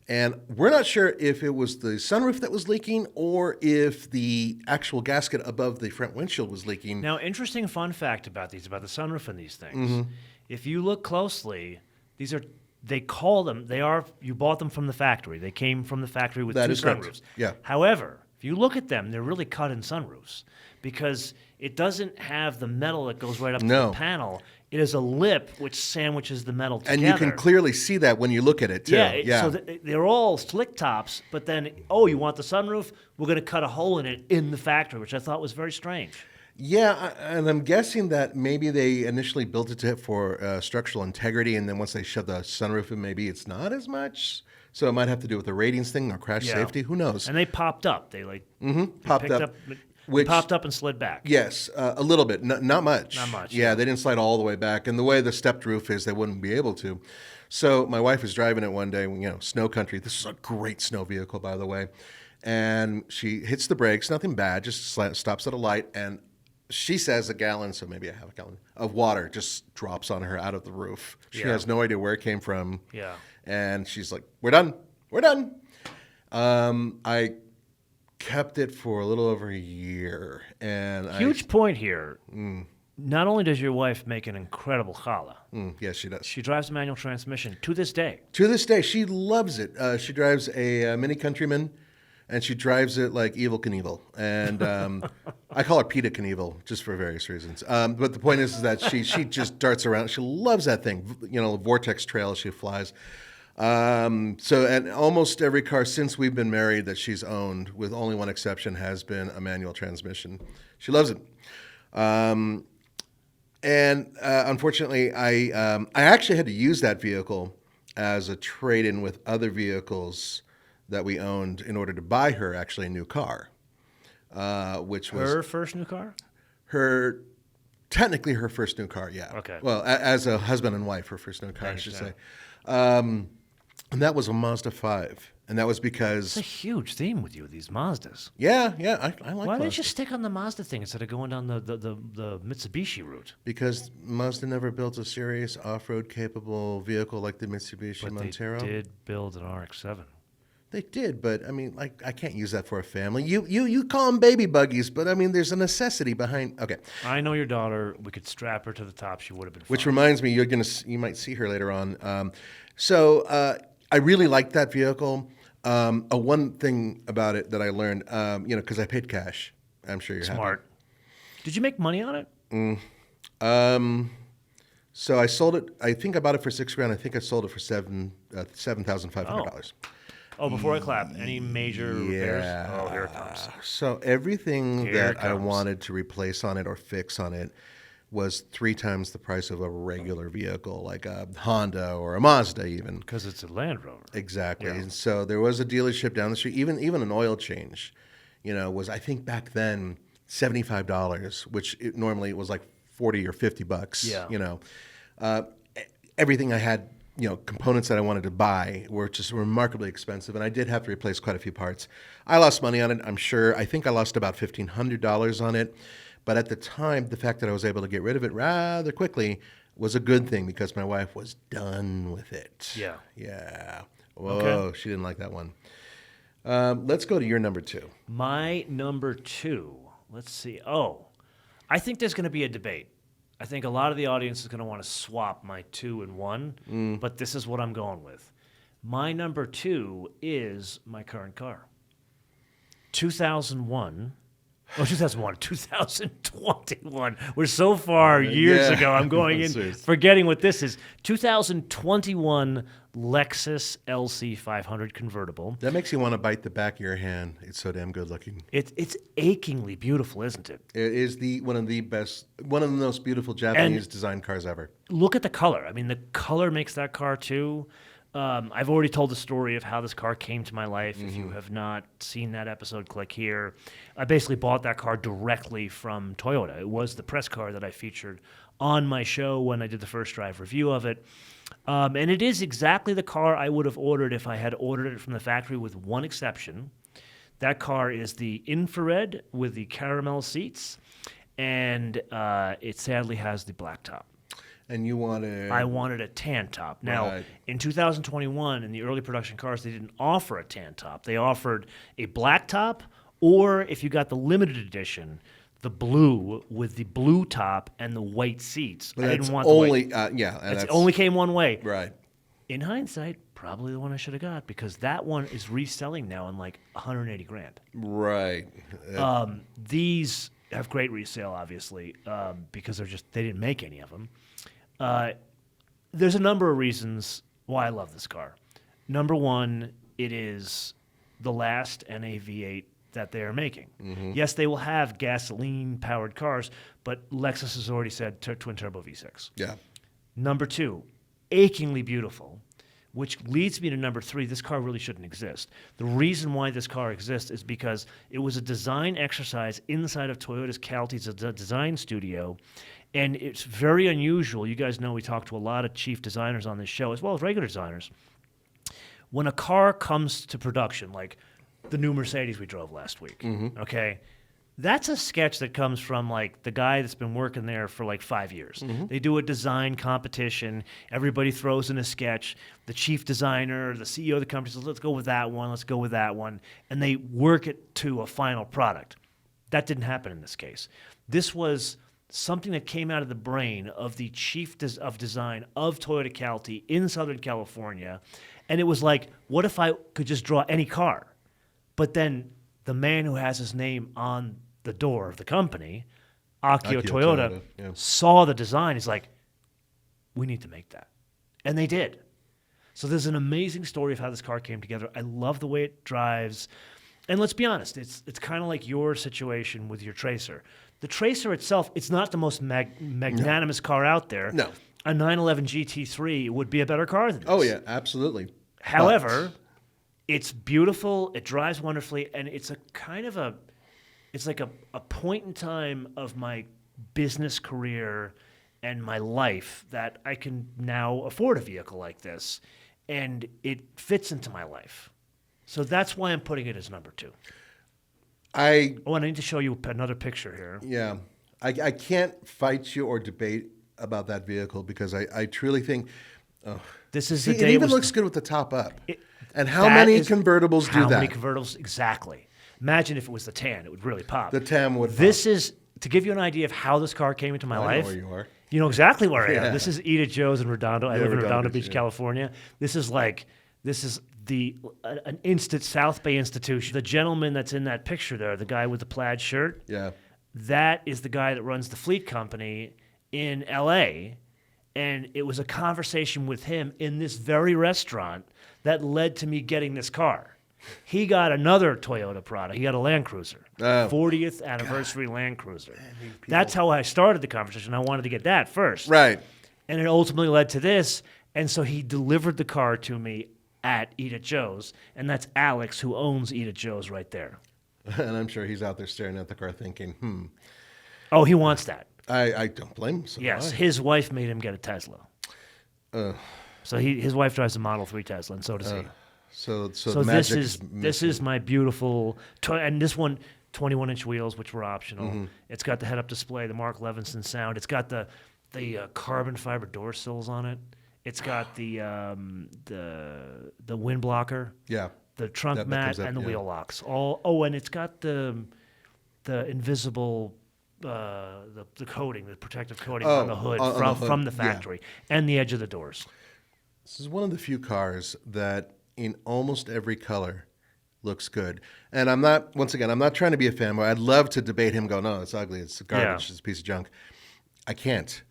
And we're not sure if it was the sunroof that was leaking or if the actual gasket above the front windshield was leaking. Now, interesting fun fact about the sunroof and these things. If you look closely, you bought them from the factory. They came from the factory with That two is correct. sunroofs. Yeah. However, if you look at them, they're really cut in sunroofs because it doesn't have the metal that goes right up to No. the panel. It is a lip which sandwiches the metal together. And you can clearly see that when you look at it, too. So they're all slick tops, but then, you want the sunroof? We're going to cut a hole in it in the factory, which I thought was very strange. Yeah, and I'm guessing that maybe they initially built it for structural integrity, and then once they shove the sunroof in, maybe it's not as much. So it might have to do with the ratings thing or crash safety. Who knows? And they popped up. They Popped up. Popped up and slid back. Yes, a little bit, not much. Not much. Yeah, they didn't slide all the way back, and the way the stepped roof is, they wouldn't be able to. So my wife was driving it one day, snow country. This is a great snow vehicle, by the way. And she hits the brakes, nothing bad, just stops at a light, and she says a gallon, so maybe a half a gallon, of water just drops on her out of the roof. She has no idea where it came from. Yeah. And she's like, we're done. We're done. I kept it for a little over a year. And Huge point here. Not only does your wife make an incredible challah, yes, she does. she drives a manual transmission to this day. To this day, she loves it. She drives a Mini Countryman, and she drives it like Evel Knievel. And I call her Peter Knievel just for various reasons. But the point is that she just darts around. She loves that thing. Vortex trail she flies. And almost every car since we've been married that she's owned, with only one exception, has been a manual transmission. She loves it. Unfortunately, I actually had to use that vehicle as a trade-in with other vehicles that we owned in order to buy her actually a new car, which was Her first new car? technically her first new car. Yeah. Okay. Well, as a husband and wife, her first new car, I should say. And that was a Mazda 5. And that was because... It's a huge theme with you, these Mazdas. Yeah, I like Why Mazda. didn't you stick on the Mazda thing instead of going down the Mitsubishi route? Because Mazda never built a serious off-road capable vehicle like the Mitsubishi But Montero. they did build an RX-7. They did, but I mean, I can't use that for a family. You call them baby buggies, but I mean, there's a necessity behind. Okay. I know your daughter. We could strap her to the top. She would have been fine. Which reminds me, you might see her later on. I really liked that vehicle. One thing about it that I learned, because I paid cash. I'm sure you're Smart. Did you make money on it? happy. So I sold it. I think I bought it for $6,000. I think I sold it for $7,500. Oh, before I clap, any major repairs? Oh, here it comes. So everything Here that it I comes. wanted to replace on it or fix on it was 3 times the price of a regular vehicle, like a Honda or a Mazda even. Because it's a Land Rover. Exactly. Yeah. And so there was a dealership down the street, even an oil change, was, I think back then, $75, which normally it was like 40 or $50. Yeah. Everything I had, components that I wanted to buy were just remarkably expensive, and I did have to replace quite a few parts. I lost money on it, I'm sure. I think I lost about $1,500 on it. But at the time, the fact that I was able to get rid of it rather quickly was a good thing because my wife was done with it. Yeah. Yeah. Whoa, Okay. She didn't like that one. Let's go to your number 2. My number 2, let's see. Oh, I think there's going to be a debate. I think a lot of the audience is going to want to swap my 2 and 1, but this is what I'm going with. My number 2 is my current car. 2021. 2021. We're so far years ago. I'm going in, Seriously. forgetting what this is. 2021 Lexus LC 500 convertible. That makes you want to bite the back of your hand. It's so damn good looking. It's achingly beautiful, isn't it? It is one of the most beautiful Japanese design cars ever. Look at the color. I mean, the color makes that car too. I've already told the story of how this car came to my life. If you have not seen that episode, click here. I basically bought that car directly from Toyota. It was the press car that I featured on my show when I did the first drive review of it. And it is exactly the car I would have ordered if I had ordered it from the factory, with one exception. That car is the infrared with the caramel seats, and it sadly has the black top. And you wanted... I wanted a tan top. Now, Right. in 2021, in the early production cars, they didn't offer a tan top. They offered a black top, or if you got the limited edition, the blue with the blue top and the white seats. But I that's didn't want only, the white. that's It only came one way. right. In hindsight, probably the one I should have got, because that one is reselling now in like 180 grand. Right. These have great resale, obviously, because they didn't make any of them. There's a number of reasons why I love this car. Number one, it is the last NA V8 that they are making. Yes, they will have gasoline-powered cars, but Lexus has already said twin-turbo V6. Yeah. Number two, achingly beautiful, which leads me to number three. This car really shouldn't exist. The reason why this car exists is because it was a design exercise inside of Toyota's Calty's design studio, and it's very unusual. You guys know we talk to a lot of chief designers on this show, as well as regular designers. When a car comes to production, like the new Mercedes we drove last week, okay, that's a sketch that comes from like the guy that's been working there for like 5 years. They do a design competition. Everybody throws in a sketch. The chief designer, the CEO of the company says, let's go with that one, let's go with that one. And they work it to a final product. That didn't happen in this case. This was something that came out of the brain of the chief of design of Toyota Calty in Southern California. And it was like, what if I could just draw any car? But then the man who has his name on the door of the company, Akio Toyoda, saw the design. He's like, we need to make that. And they did. So there's an amazing story of how this car came together. I love the way it drives. And let's be honest, it's kind of like your situation with your Tracer. The Tracer itself, it's not the most magnanimous car out there. No. A 911 GT3 would be a better car than this. Oh, yeah, absolutely. However, it's beautiful, it drives wonderfully, and it's a kind of it's like a point in time of my business career and my life that I can now afford a vehicle like this, and it fits into my life. So that's why I'm putting it as number two. I need to show you another picture here. Yeah. I can't fight you or debate about that vehicle because I truly think... This is See, the day it even looks good with the top up. And how that many is- convertibles do How that? many convertibles? Exactly. Imagine if it was the tan. It would really pop. The tan would pop. This is, to give you an idea of how this car came into my I know life. where you are. You know exactly where I Yeah. am. This is Edith Joe's in Redondo. I Yeah, live in Redondo Redondo Beach, Beach, yeah. California. This is an instant South Bay institution. The gentleman that's in that picture there, the guy with the plaid shirt, Yeah. that is the guy that runs the fleet company in L.A., and it was a conversation with him in this very restaurant that led to me getting this car. He got another Toyota product. He got a Land Cruiser, 40th anniversary Land Cruiser. That's how I started the conversation. I wanted to get that first. Right. And it ultimately led to this. And so he delivered the car to me at Edith Joe's, and that's Alex, who owns Edith Joe's right there. And I'm sure he's out there staring at the car thinking, Oh, he wants that. I don't blame him. So Yes, do I. his wife made him get a Tesla. So his wife drives a Model 3 Tesla, and so does he. So So the this magic is missing. my beautiful, and this one, 21-inch wheels, which were optional. It's got the head-up display, the Mark Levinson sound. It's got the carbon fiber door sills on it. It's got the wind blocker, Yeah. the trunk That mat, comes up, and the yeah. wheel locks. And it's got the invisible the coating, the protective coating on the hood on the hood, from the yeah. factory, and the edge of the doors. This is one of the few cars that in almost every color looks good. And I'm not trying to be a fanboy. I'd love to debate him, go, no, it's ugly, it's garbage, it's a piece of junk. I can't.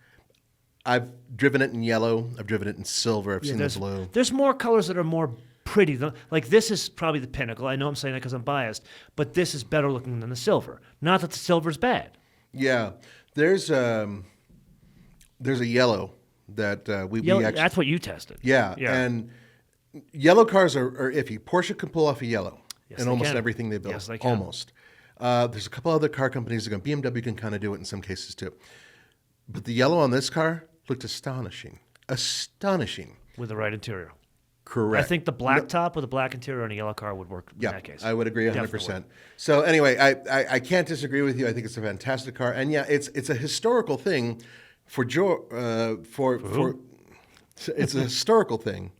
I've driven it in yellow, I've driven it in silver, I've seen the blue. There's more colors that are more pretty. Like this is probably the pinnacle. I know I'm saying that because I'm biased, but this is better looking than the silver. Not that the silver's bad. Yeah. There's a yellow that we actually... That's what you tested. Yeah, and yellow cars are iffy. Porsche can pull off a yellow Yes, in they almost can. everything they build. Yes, they can. Almost. There's a couple other car companies that go. BMW can kind of do it in some cases too. But the yellow on this car looked astonishing. Astonishing. With the right interior. Correct. I think the black top with a black interior on a yellow car would work in Yeah, that case. I would agree 100%. Definitely. So anyway, I can't disagree with you. I think it's a fantastic car. And yeah, it's a historical thing for it's a historical thing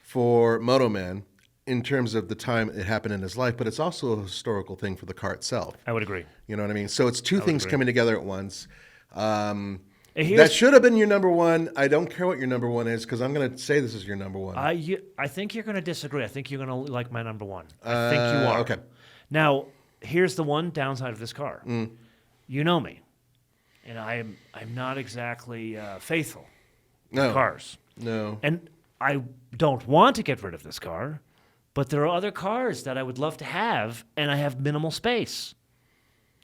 for MotoMan in terms of the time it happened in his life, but it's also a historical thing for the car itself. I would agree. You know what I mean? So it's two things coming together at once. Here's- That should have been your number one. I don't care what your number one is because I'm going to say this is your number one. I think you're going to disagree. I think you're going to like my number one. I think you are. Okay. Now, here's the one downside of this car. You know me, and I'm not exactly faithful to No. cars. No. And I don't want to get rid of this car, but there are other cars that I would love to have, and I have minimal space.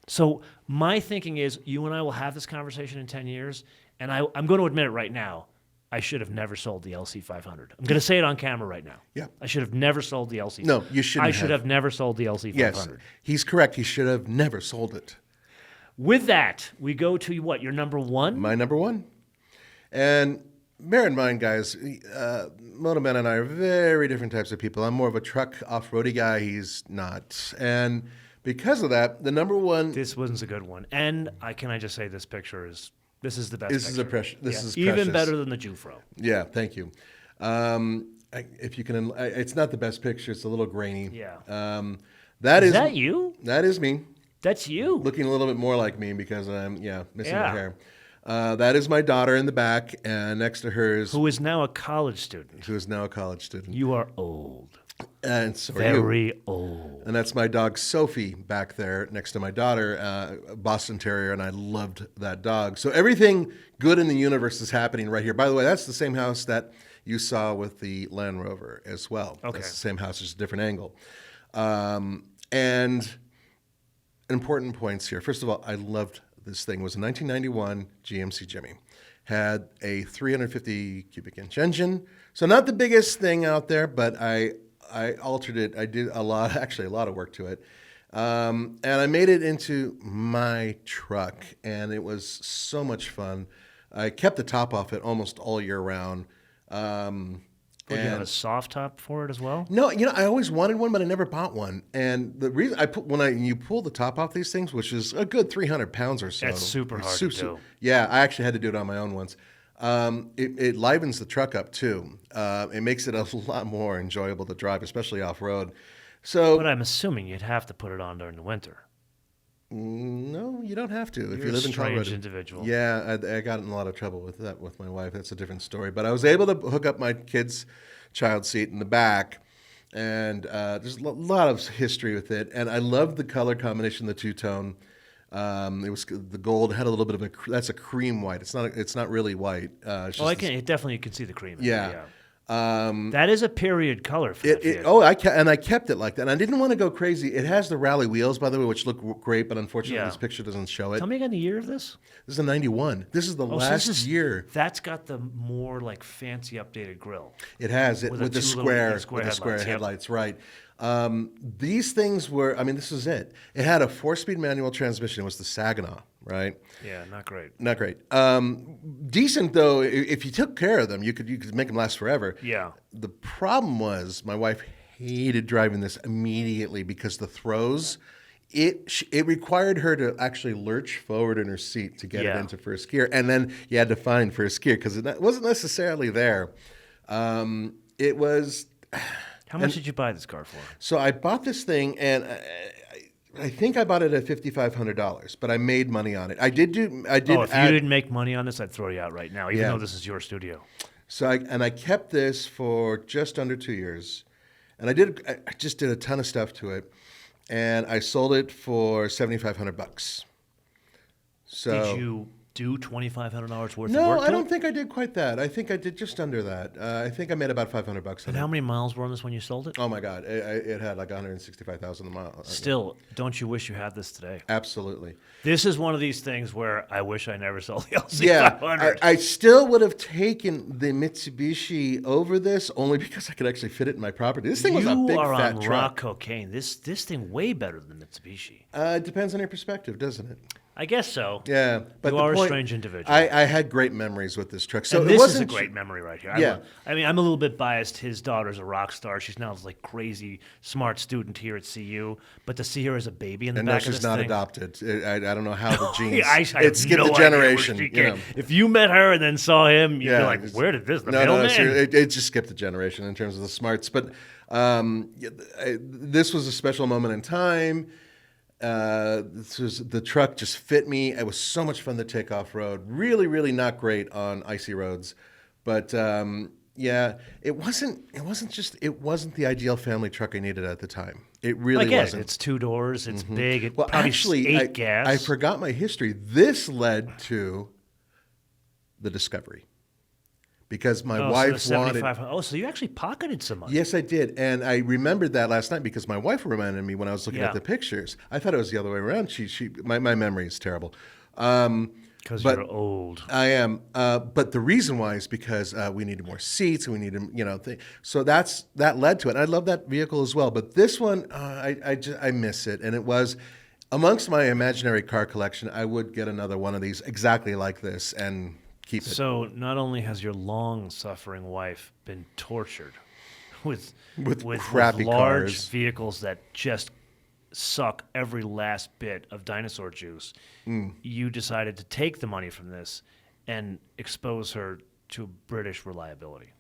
So my thinking is you and I will have this conversation in 10 years, and I'm going to admit it right now. I should have never sold the LC 500. I'm going to say it on camera right now. Yeah. I should have never sold the LC. No, you shouldn't I should have never sold the LC 500. Yes, he's correct. He should have never sold it. With that, we go to what? Your number one? My number one. And bear in mind, guys, MotoMan and I are very different types of people. I'm more of a truck off-roady guy. He's not. And because of that, the number one... This one's a good one. And can I just say this picture is... This is the best This picture. This is Even precious. better than the Jufro. Yeah, thank you. If you can... it's not the best picture. It's a little grainy. Yeah. Is that you? That is me. That's you. Looking a little bit more like me because I'm, missing Yeah. the hair. That is my daughter in the back, and next to her is... Who is now a college student. Who is now a college student. You are old. And so are you. Very old. And that's my dog Sophie back there next to my daughter, Boston Terrier, and I loved that dog. So everything good in the universe is happening right here. By the way, that's the same house that you saw with the Land Rover as well. Okay. That's the same house, just a different angle. And important points here. First of all, I loved this thing. It was a 1991 GMC Jimmy. Had a 350 cubic inch engine. So not the biggest thing out there, but I altered it. I did a lot of work to it. And I made it into my truck, and it was so much fun. I kept the top off it almost all year round. Would you have a soft top for it as well? No, I always wanted one, but I never bought one. And the reason you pull the top off these things, which is a good 300 pounds or so. That's super hard to do. Yeah, I actually had to do it on my own once. It livens the truck up too. It makes it a lot more enjoyable to drive, especially off road. So, But I'm assuming you'd have to put it on during the winter. no, you don't have to if You're you live a in strange Colorado. individual. Yeah, I got in a lot of trouble with that with my wife. That's a different story. But I was able to hook up my kid's child seat in the back, and there's a lot of history with it. And I love the color combination, the two-tone. It was the gold had a little bit of that's a cream white. It's not really white. It's just It definitely you can see the cream. In Yeah. it, yeah. That is a period color for that vehicle. I kept it like that. And I didn't want to go crazy. It has the rally wheels, by the way, which look great, but unfortunately Yeah. this picture doesn't show it. Tell me again the year of this. This is a 91. This is the So last this is- year. That's got the more like fancy updated grill. It has it With with the the two little- square, the square with the square headlights, headlights, right? These things were. I mean, this is it. It had a 4-speed manual transmission. It was the Saginaw, right? Yeah, not great. Not great. Decent though. If you took care of them, you could make them last forever. Yeah. The problem was my wife hated driving this immediately because the throws. It required her to actually lurch forward in her seat to get it Yeah. into first gear, and then you had to find first gear because it wasn't necessarily there. It was. How much did you buy this car for? So I bought this thing, and I think I bought it at $5,500, but I made money on it. I did. If you didn't make money on this, I'd throw you out right now, even Yeah. though this is your studio. So I kept this for just under 2 years, and I just did a ton of stuff to it, and I sold it for $7,500. So Did you do $2,500 worth of no, work? I to don't it? think I did quite that. I think I did just under that. I think I made about $500 on And it. how many miles were on this when you sold it? Oh my God, it had like 165,000 miles. Still, don't you wish you had this today? Absolutely. This is one of these things where I wish I never sold the LC Yeah, 500. I still would have taken the Mitsubishi over this only because I could actually fit it in my property. This thing was a You big are fat on truck. rock cocaine. This thing way better than the Mitsubishi. It depends on your perspective, doesn't it? I guess so. Yeah, but You the are a point, strange individual. I had great memories with this truck. So And it this is a wasn't great memory right here. Yeah. I mean, I'm a little bit biased. His daughter's a rock star. She's now this like crazy smart student here at CU. But to see her as a baby in the And no, back of she's this not thing, adopted. I don't know how the genes. I it have skipped no the idea where generation. she You came. know. If you met her and then saw him, you'd be like, it's- "Where did this? The no, mailman?" it just skipped the generation in terms of the smarts. But this was a special moment in time. The truck just fit me. It was so much fun to take off road. Really, really not great on icy roads, but yeah, it wasn't the ideal family truck I needed at the time. It really I get wasn't. it. It's 2 doors. It's big. It Well, probably actually, ate gas. I forgot my history. This led to the Discovery because my Oh, wife so the wanted. 75. Oh, so you actually pocketed some money. Yes, I did, and I remembered that last night because my wife reminded me when I was looking Yeah. at the pictures. I thought it was the other way around. My memory is terrible. Because but- you're old. I am, but the reason why is because we needed more seats and we needed, so that led to it. And I love that vehicle as well. But this one, I miss it, and it was amongst my imaginary car collection. I would get another one of these exactly like this and keep it. So not only has your long-suffering wife been tortured with crappy large cars. vehicles that just suck every last bit of dinosaur juice, you decided to take the money from this and expose her to British reliability.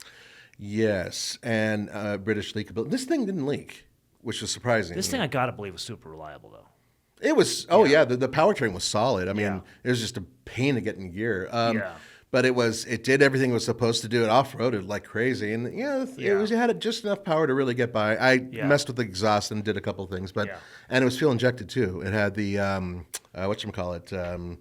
Yes, and British leakability. This thing didn't leak, which was surprising. This thing I gotta believe was super reliable, though. It was. Oh yeah, the powertrain was solid. I mean, Yeah. it was just a pain to get in gear. Yeah. But it did everything it was supposed to do. It off-roaded like crazy, and it had just enough power to really get by. I messed with the exhaust and did a couple of things, and it was fuel injected too. It had the whatchamacallit.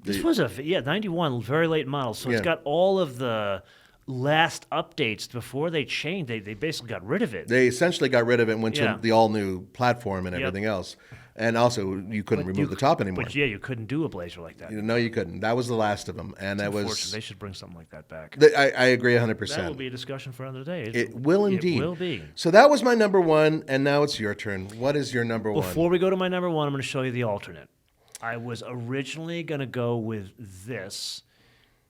This was a 91, very late model, so it's Yeah. got all of the last updates before they changed. They basically got rid of it. They essentially got rid of it and went Yeah. to the all-new platform and Yep. everything else. And also, you couldn't remove the top anymore. But yeah, you couldn't do a Blazer like that. No, you couldn't. That was the last of them, and that Unfortunately, was. they should bring something like that back. I agree 100%. That will be a discussion for another day. It will indeed. It will be. So that was my number one, and now it's your turn. What is your number one? Before we go to my number one, I'm going to show you the alternate. I was originally going to go with this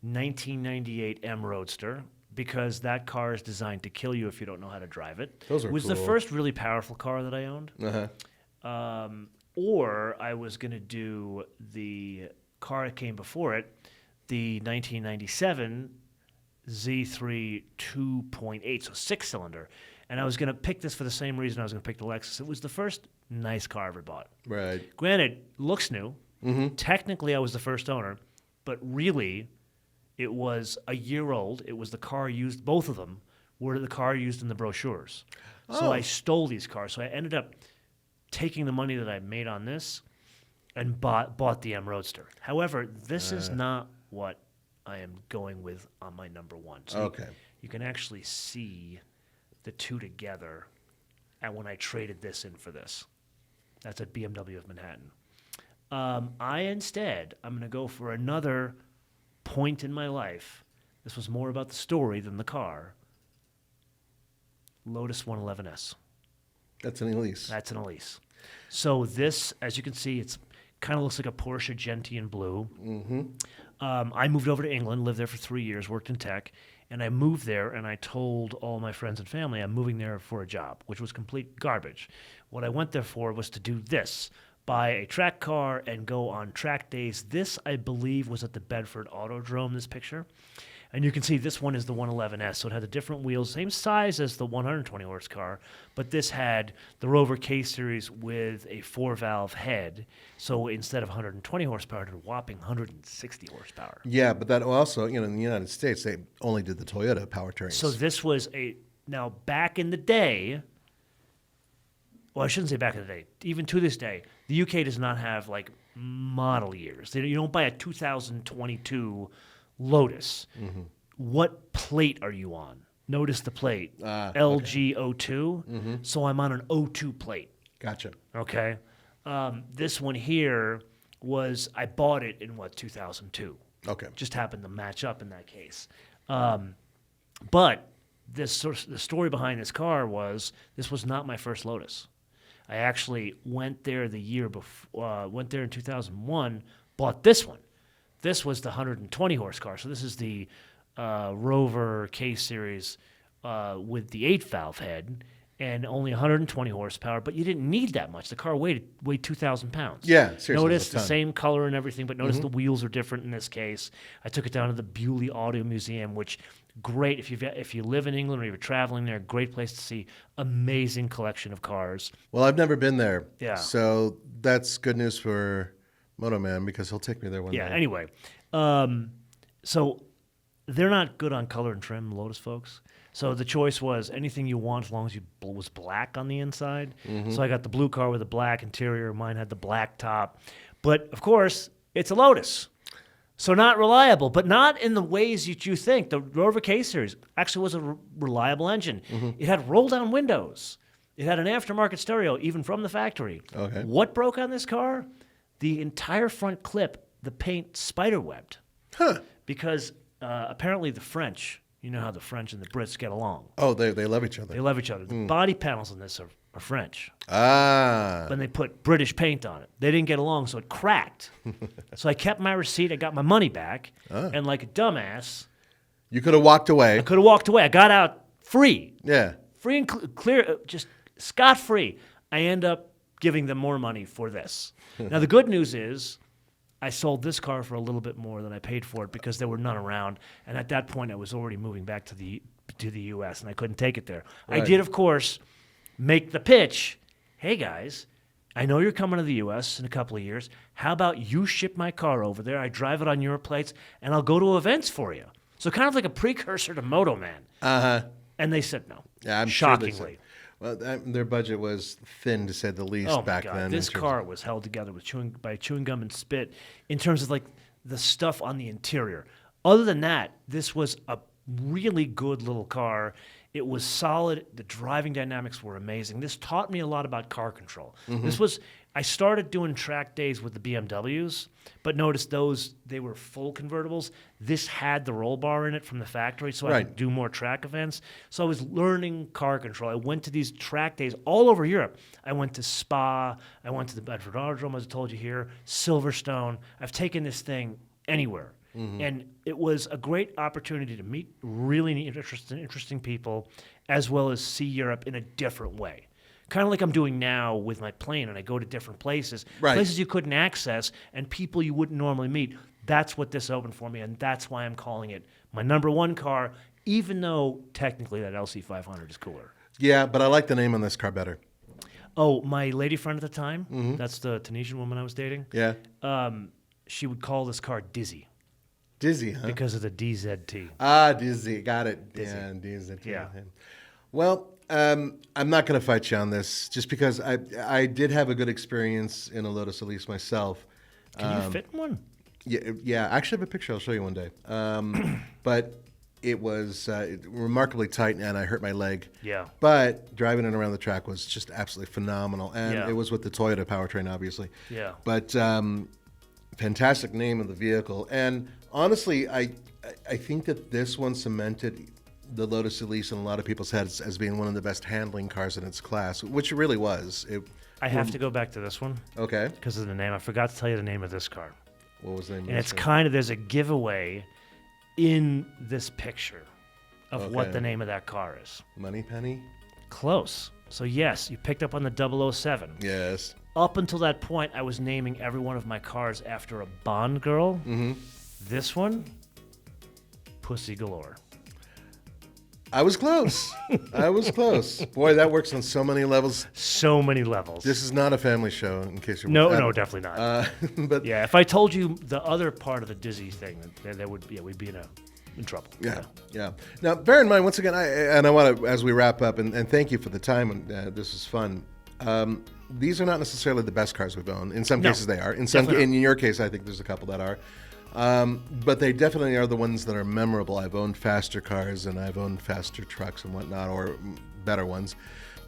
1998 M Roadster because that car is designed to kill you if you don't know how to drive it. Those are It was the cool. first really powerful car that I owned. Uh-huh. Or I was going to do the car that came before it, the 1997 Z3 2.8, so 6-cylinder. And I was going to pick this for the same reason I was going to pick the Lexus. It was the first nice car I ever bought. Right. Granted, looks new. Technically, I was the first owner, but really, it was a year old. It was the car used, both of them were the car used in the brochures. So I stole these cars. So I ended up taking the money that I made on this and bought the M Roadster. However, this is not what I am going with on my number one. So Okay. you can actually see the two together and when I traded this in for this. That's at BMW of Manhattan. I'm going to go for another point in my life. This was more about the story than the car. Lotus 111S. That's an Elise. That's an Elise. So this, as you can see, it's kind of looks like a Porsche Gentian blue. I moved over to England, lived there for 3 years, worked in tech, and I moved there and I told all my friends and family I'm moving there for a job, which was complete garbage. What I went there for was to do this, buy a track car and go on track days. This, I believe, was at the Bedford Autodrome, this picture. And you can see this one is the 111S, so it had the different wheels, same size as the 120 horse car, but this had the Rover K-Series with a 4-valve head. So instead of 120 horsepower, it had a whopping 160 horsepower. Yeah, but that also, in the United States, they only did the Toyota powertrains. So this was now back in the day, well, I shouldn't say back in the day, even to this day, the UK does not have like model years. You don't buy a 2022 Lotus. What plate are you on? Notice the plate. LG02. So I'm on an 02 plate. Gotcha. Okay. This one here I bought it in 2002. Okay. Just happened to match up in that case. But the story behind this car was this was not my first Lotus. I actually went there the year before, went there in 2001, bought this one. This was the 120 horsepower. So this is the Rover K Series with the 8-valve head and only 120 horsepower. But you didn't need that much. The car weighed 2,000 pounds. Yeah, seriously. Notice that's a the ton. same color and everything, but notice the wheels are different in this case. I took it down to the Bewley Auto Museum, which great if you live in England or you're traveling there. Great place to see amazing collection of cars. Well, I've never been there. Yeah. So that's good news for MotoMan because he'll take me there one Yeah. day. Anyway, so they're not good on color and trim, Lotus folks. So the choice was anything you want as long as you was black on the inside. So I got the blue car with a black interior. Mine had the black top. But, of course, it's a Lotus. So not reliable, but not in the ways that you think. The Rover K Series actually was a reliable engine. It had roll-down windows. It had an aftermarket stereo, even from the factory. Okay. What broke on this car? The entire front clip, the paint spider-webbed. Huh. Because apparently the French, you know how the French and the Brits get along. Oh, they love each other. They love each other. The body panels on this are French. Ah. When they put British paint on it. They didn't get along, so it cracked. So I kept my receipt. I got my money back. And like a dumbass, You could have walked away. I could have walked away. I got out free. Yeah. Free and clear, just scot-free. I end up giving them more money for this. Now, the good news is I sold this car for a little bit more than I paid for it because there were none around. And at that point, I was already moving back to the U.S., and I couldn't take it there. Right. I did, of course, make the pitch. Hey, guys, I know you're coming to the U.S. in a couple of years. How about you ship my car over there? I drive it on your plates, and I'll go to events for you. So kind of like a precursor to MotoMan. Uh-huh. And they said no. Yeah, I'm sure they shockingly. said- Well, their budget was thin, to say the least, Oh my back God! then. This in terms car was held together with chewing gum and spit. In terms of like the stuff on the interior. Other than that, this was a really good little car. It was solid. The driving dynamics were amazing. This taught me a lot about car control. I started doing track days with the BMWs, but notice they were full convertibles. This had the roll bar in it from the factory, so I Right. could do more track events. So I was learning car control. I went to these track days all over Europe. I went to Spa. I went to the Bedford Autodrome, as I told you here, Silverstone. I've taken this thing anywhere. And it was a great opportunity to meet really interesting people, as well as see Europe in a different way. Kind of like I'm doing now with my plane, and I go to different places, Right. places you couldn't access, and people you wouldn't normally meet. That's what this opened for me, and that's why I'm calling it my number one car, even though technically that LC 500 is cooler. Yeah, but I like the name on this car better. Oh, my lady friend at the time, that's the Tunisian woman I was dating, Yeah. she would call this car Dizzy Dizzy, huh? because of the DZT. Ah, Dizzy. Got it. Dizzy. Yeah, Dizzy. Yeah. Well, I'm not going to fight you on this, just because I did have a good experience in a Lotus Elise myself. Can you fit in one? Yeah. I actually have a picture I'll show you one day. But it was remarkably tight, and I hurt my leg. Yeah. But driving it around the track was just absolutely phenomenal. And Yeah. it was with the Toyota powertrain, obviously. Yeah. But fantastic name of the vehicle. And honestly, I think that this one cemented the Lotus Elise in a lot of people's heads as being one of the best handling cars in its class, which it really was. I have to go back to this one Okay. because of the name. I forgot to tell you the name of this car. What was the name of And this it's car? kind of, there's a giveaway in this picture of what Okay. the name of that car is. Moneypenny? Close. So yes, you picked up on the 007. Yes. Up until that point, I was naming every one of my cars after a Bond girl. Mm-hmm. This one, Pussy Galore. I was close. I was close. Boy, that works on so many levels. So many levels. This is not a family show, in case you're no, definitely not. But Yeah, if I told you the other part of the Dizzy thing, then we'd be in trouble. Yeah. Now, bear in mind, once again, I want to, as we wrap up, and thank you for the time, and this was fun. These are not necessarily the best cars we've owned. In some No, cases, they are. definitely In your case, I think there's a couple that are. But they definitely are the ones that are memorable. I've owned faster cars, and I've owned faster trucks and whatnot, or better ones.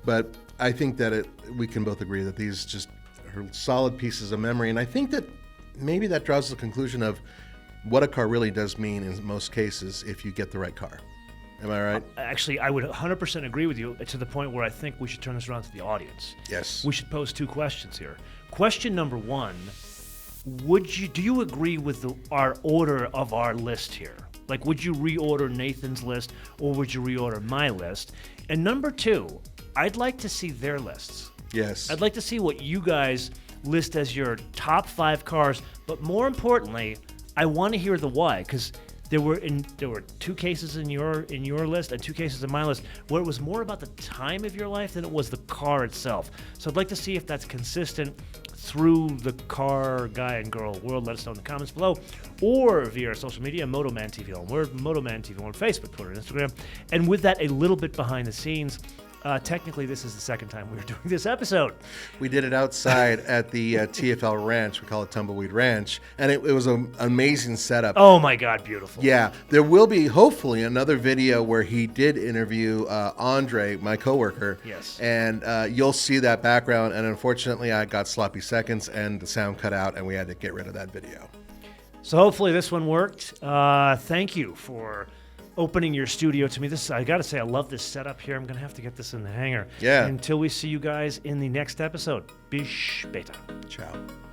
But I think that we can both agree that these just are solid pieces of memory. And I think that maybe that draws the conclusion of what a car really does mean in most cases if you get the right car. Am I right? Actually, I would 100% agree with you to the point where I think we should turn this around to the audience. Yes. We should pose two questions here. Question number one, do you agree with our order of our list here? Like, would you reorder Nathan's list or would you reorder my list? And number 2, I'd like to see their lists. Yes. I'd like to see what you guys list as your top 5 cars, but more importantly, I want to hear the why, because there were 2 cases in your list and 2 cases in my list where it was more about the time of your life than it was the car itself. So I'd like to see if that's consistent through the car guy and girl world. Let us know in the comments below, or via our social media, MotoMan TV on Word, MotoMan TV on Facebook, Twitter, and Instagram. And with that, a little bit behind the scenes. Technically, this is the second time we were doing this episode. We did it outside at the TFL Ranch. We call it Tumbleweed Ranch. And it was an amazing setup. Oh, my God, beautiful. Yeah. There will be, hopefully, another video where he did interview Andre, my coworker. Yes. And you'll see that background. And unfortunately, I got sloppy seconds and the sound cut out, and we had to get rid of that video. So hopefully this one worked. Thank you for opening your studio to me. I gotta say, I love this setup here. I'm gonna have to get this in the hangar. Yeah. Until we see you guys in the next episode. Bis später. Ciao.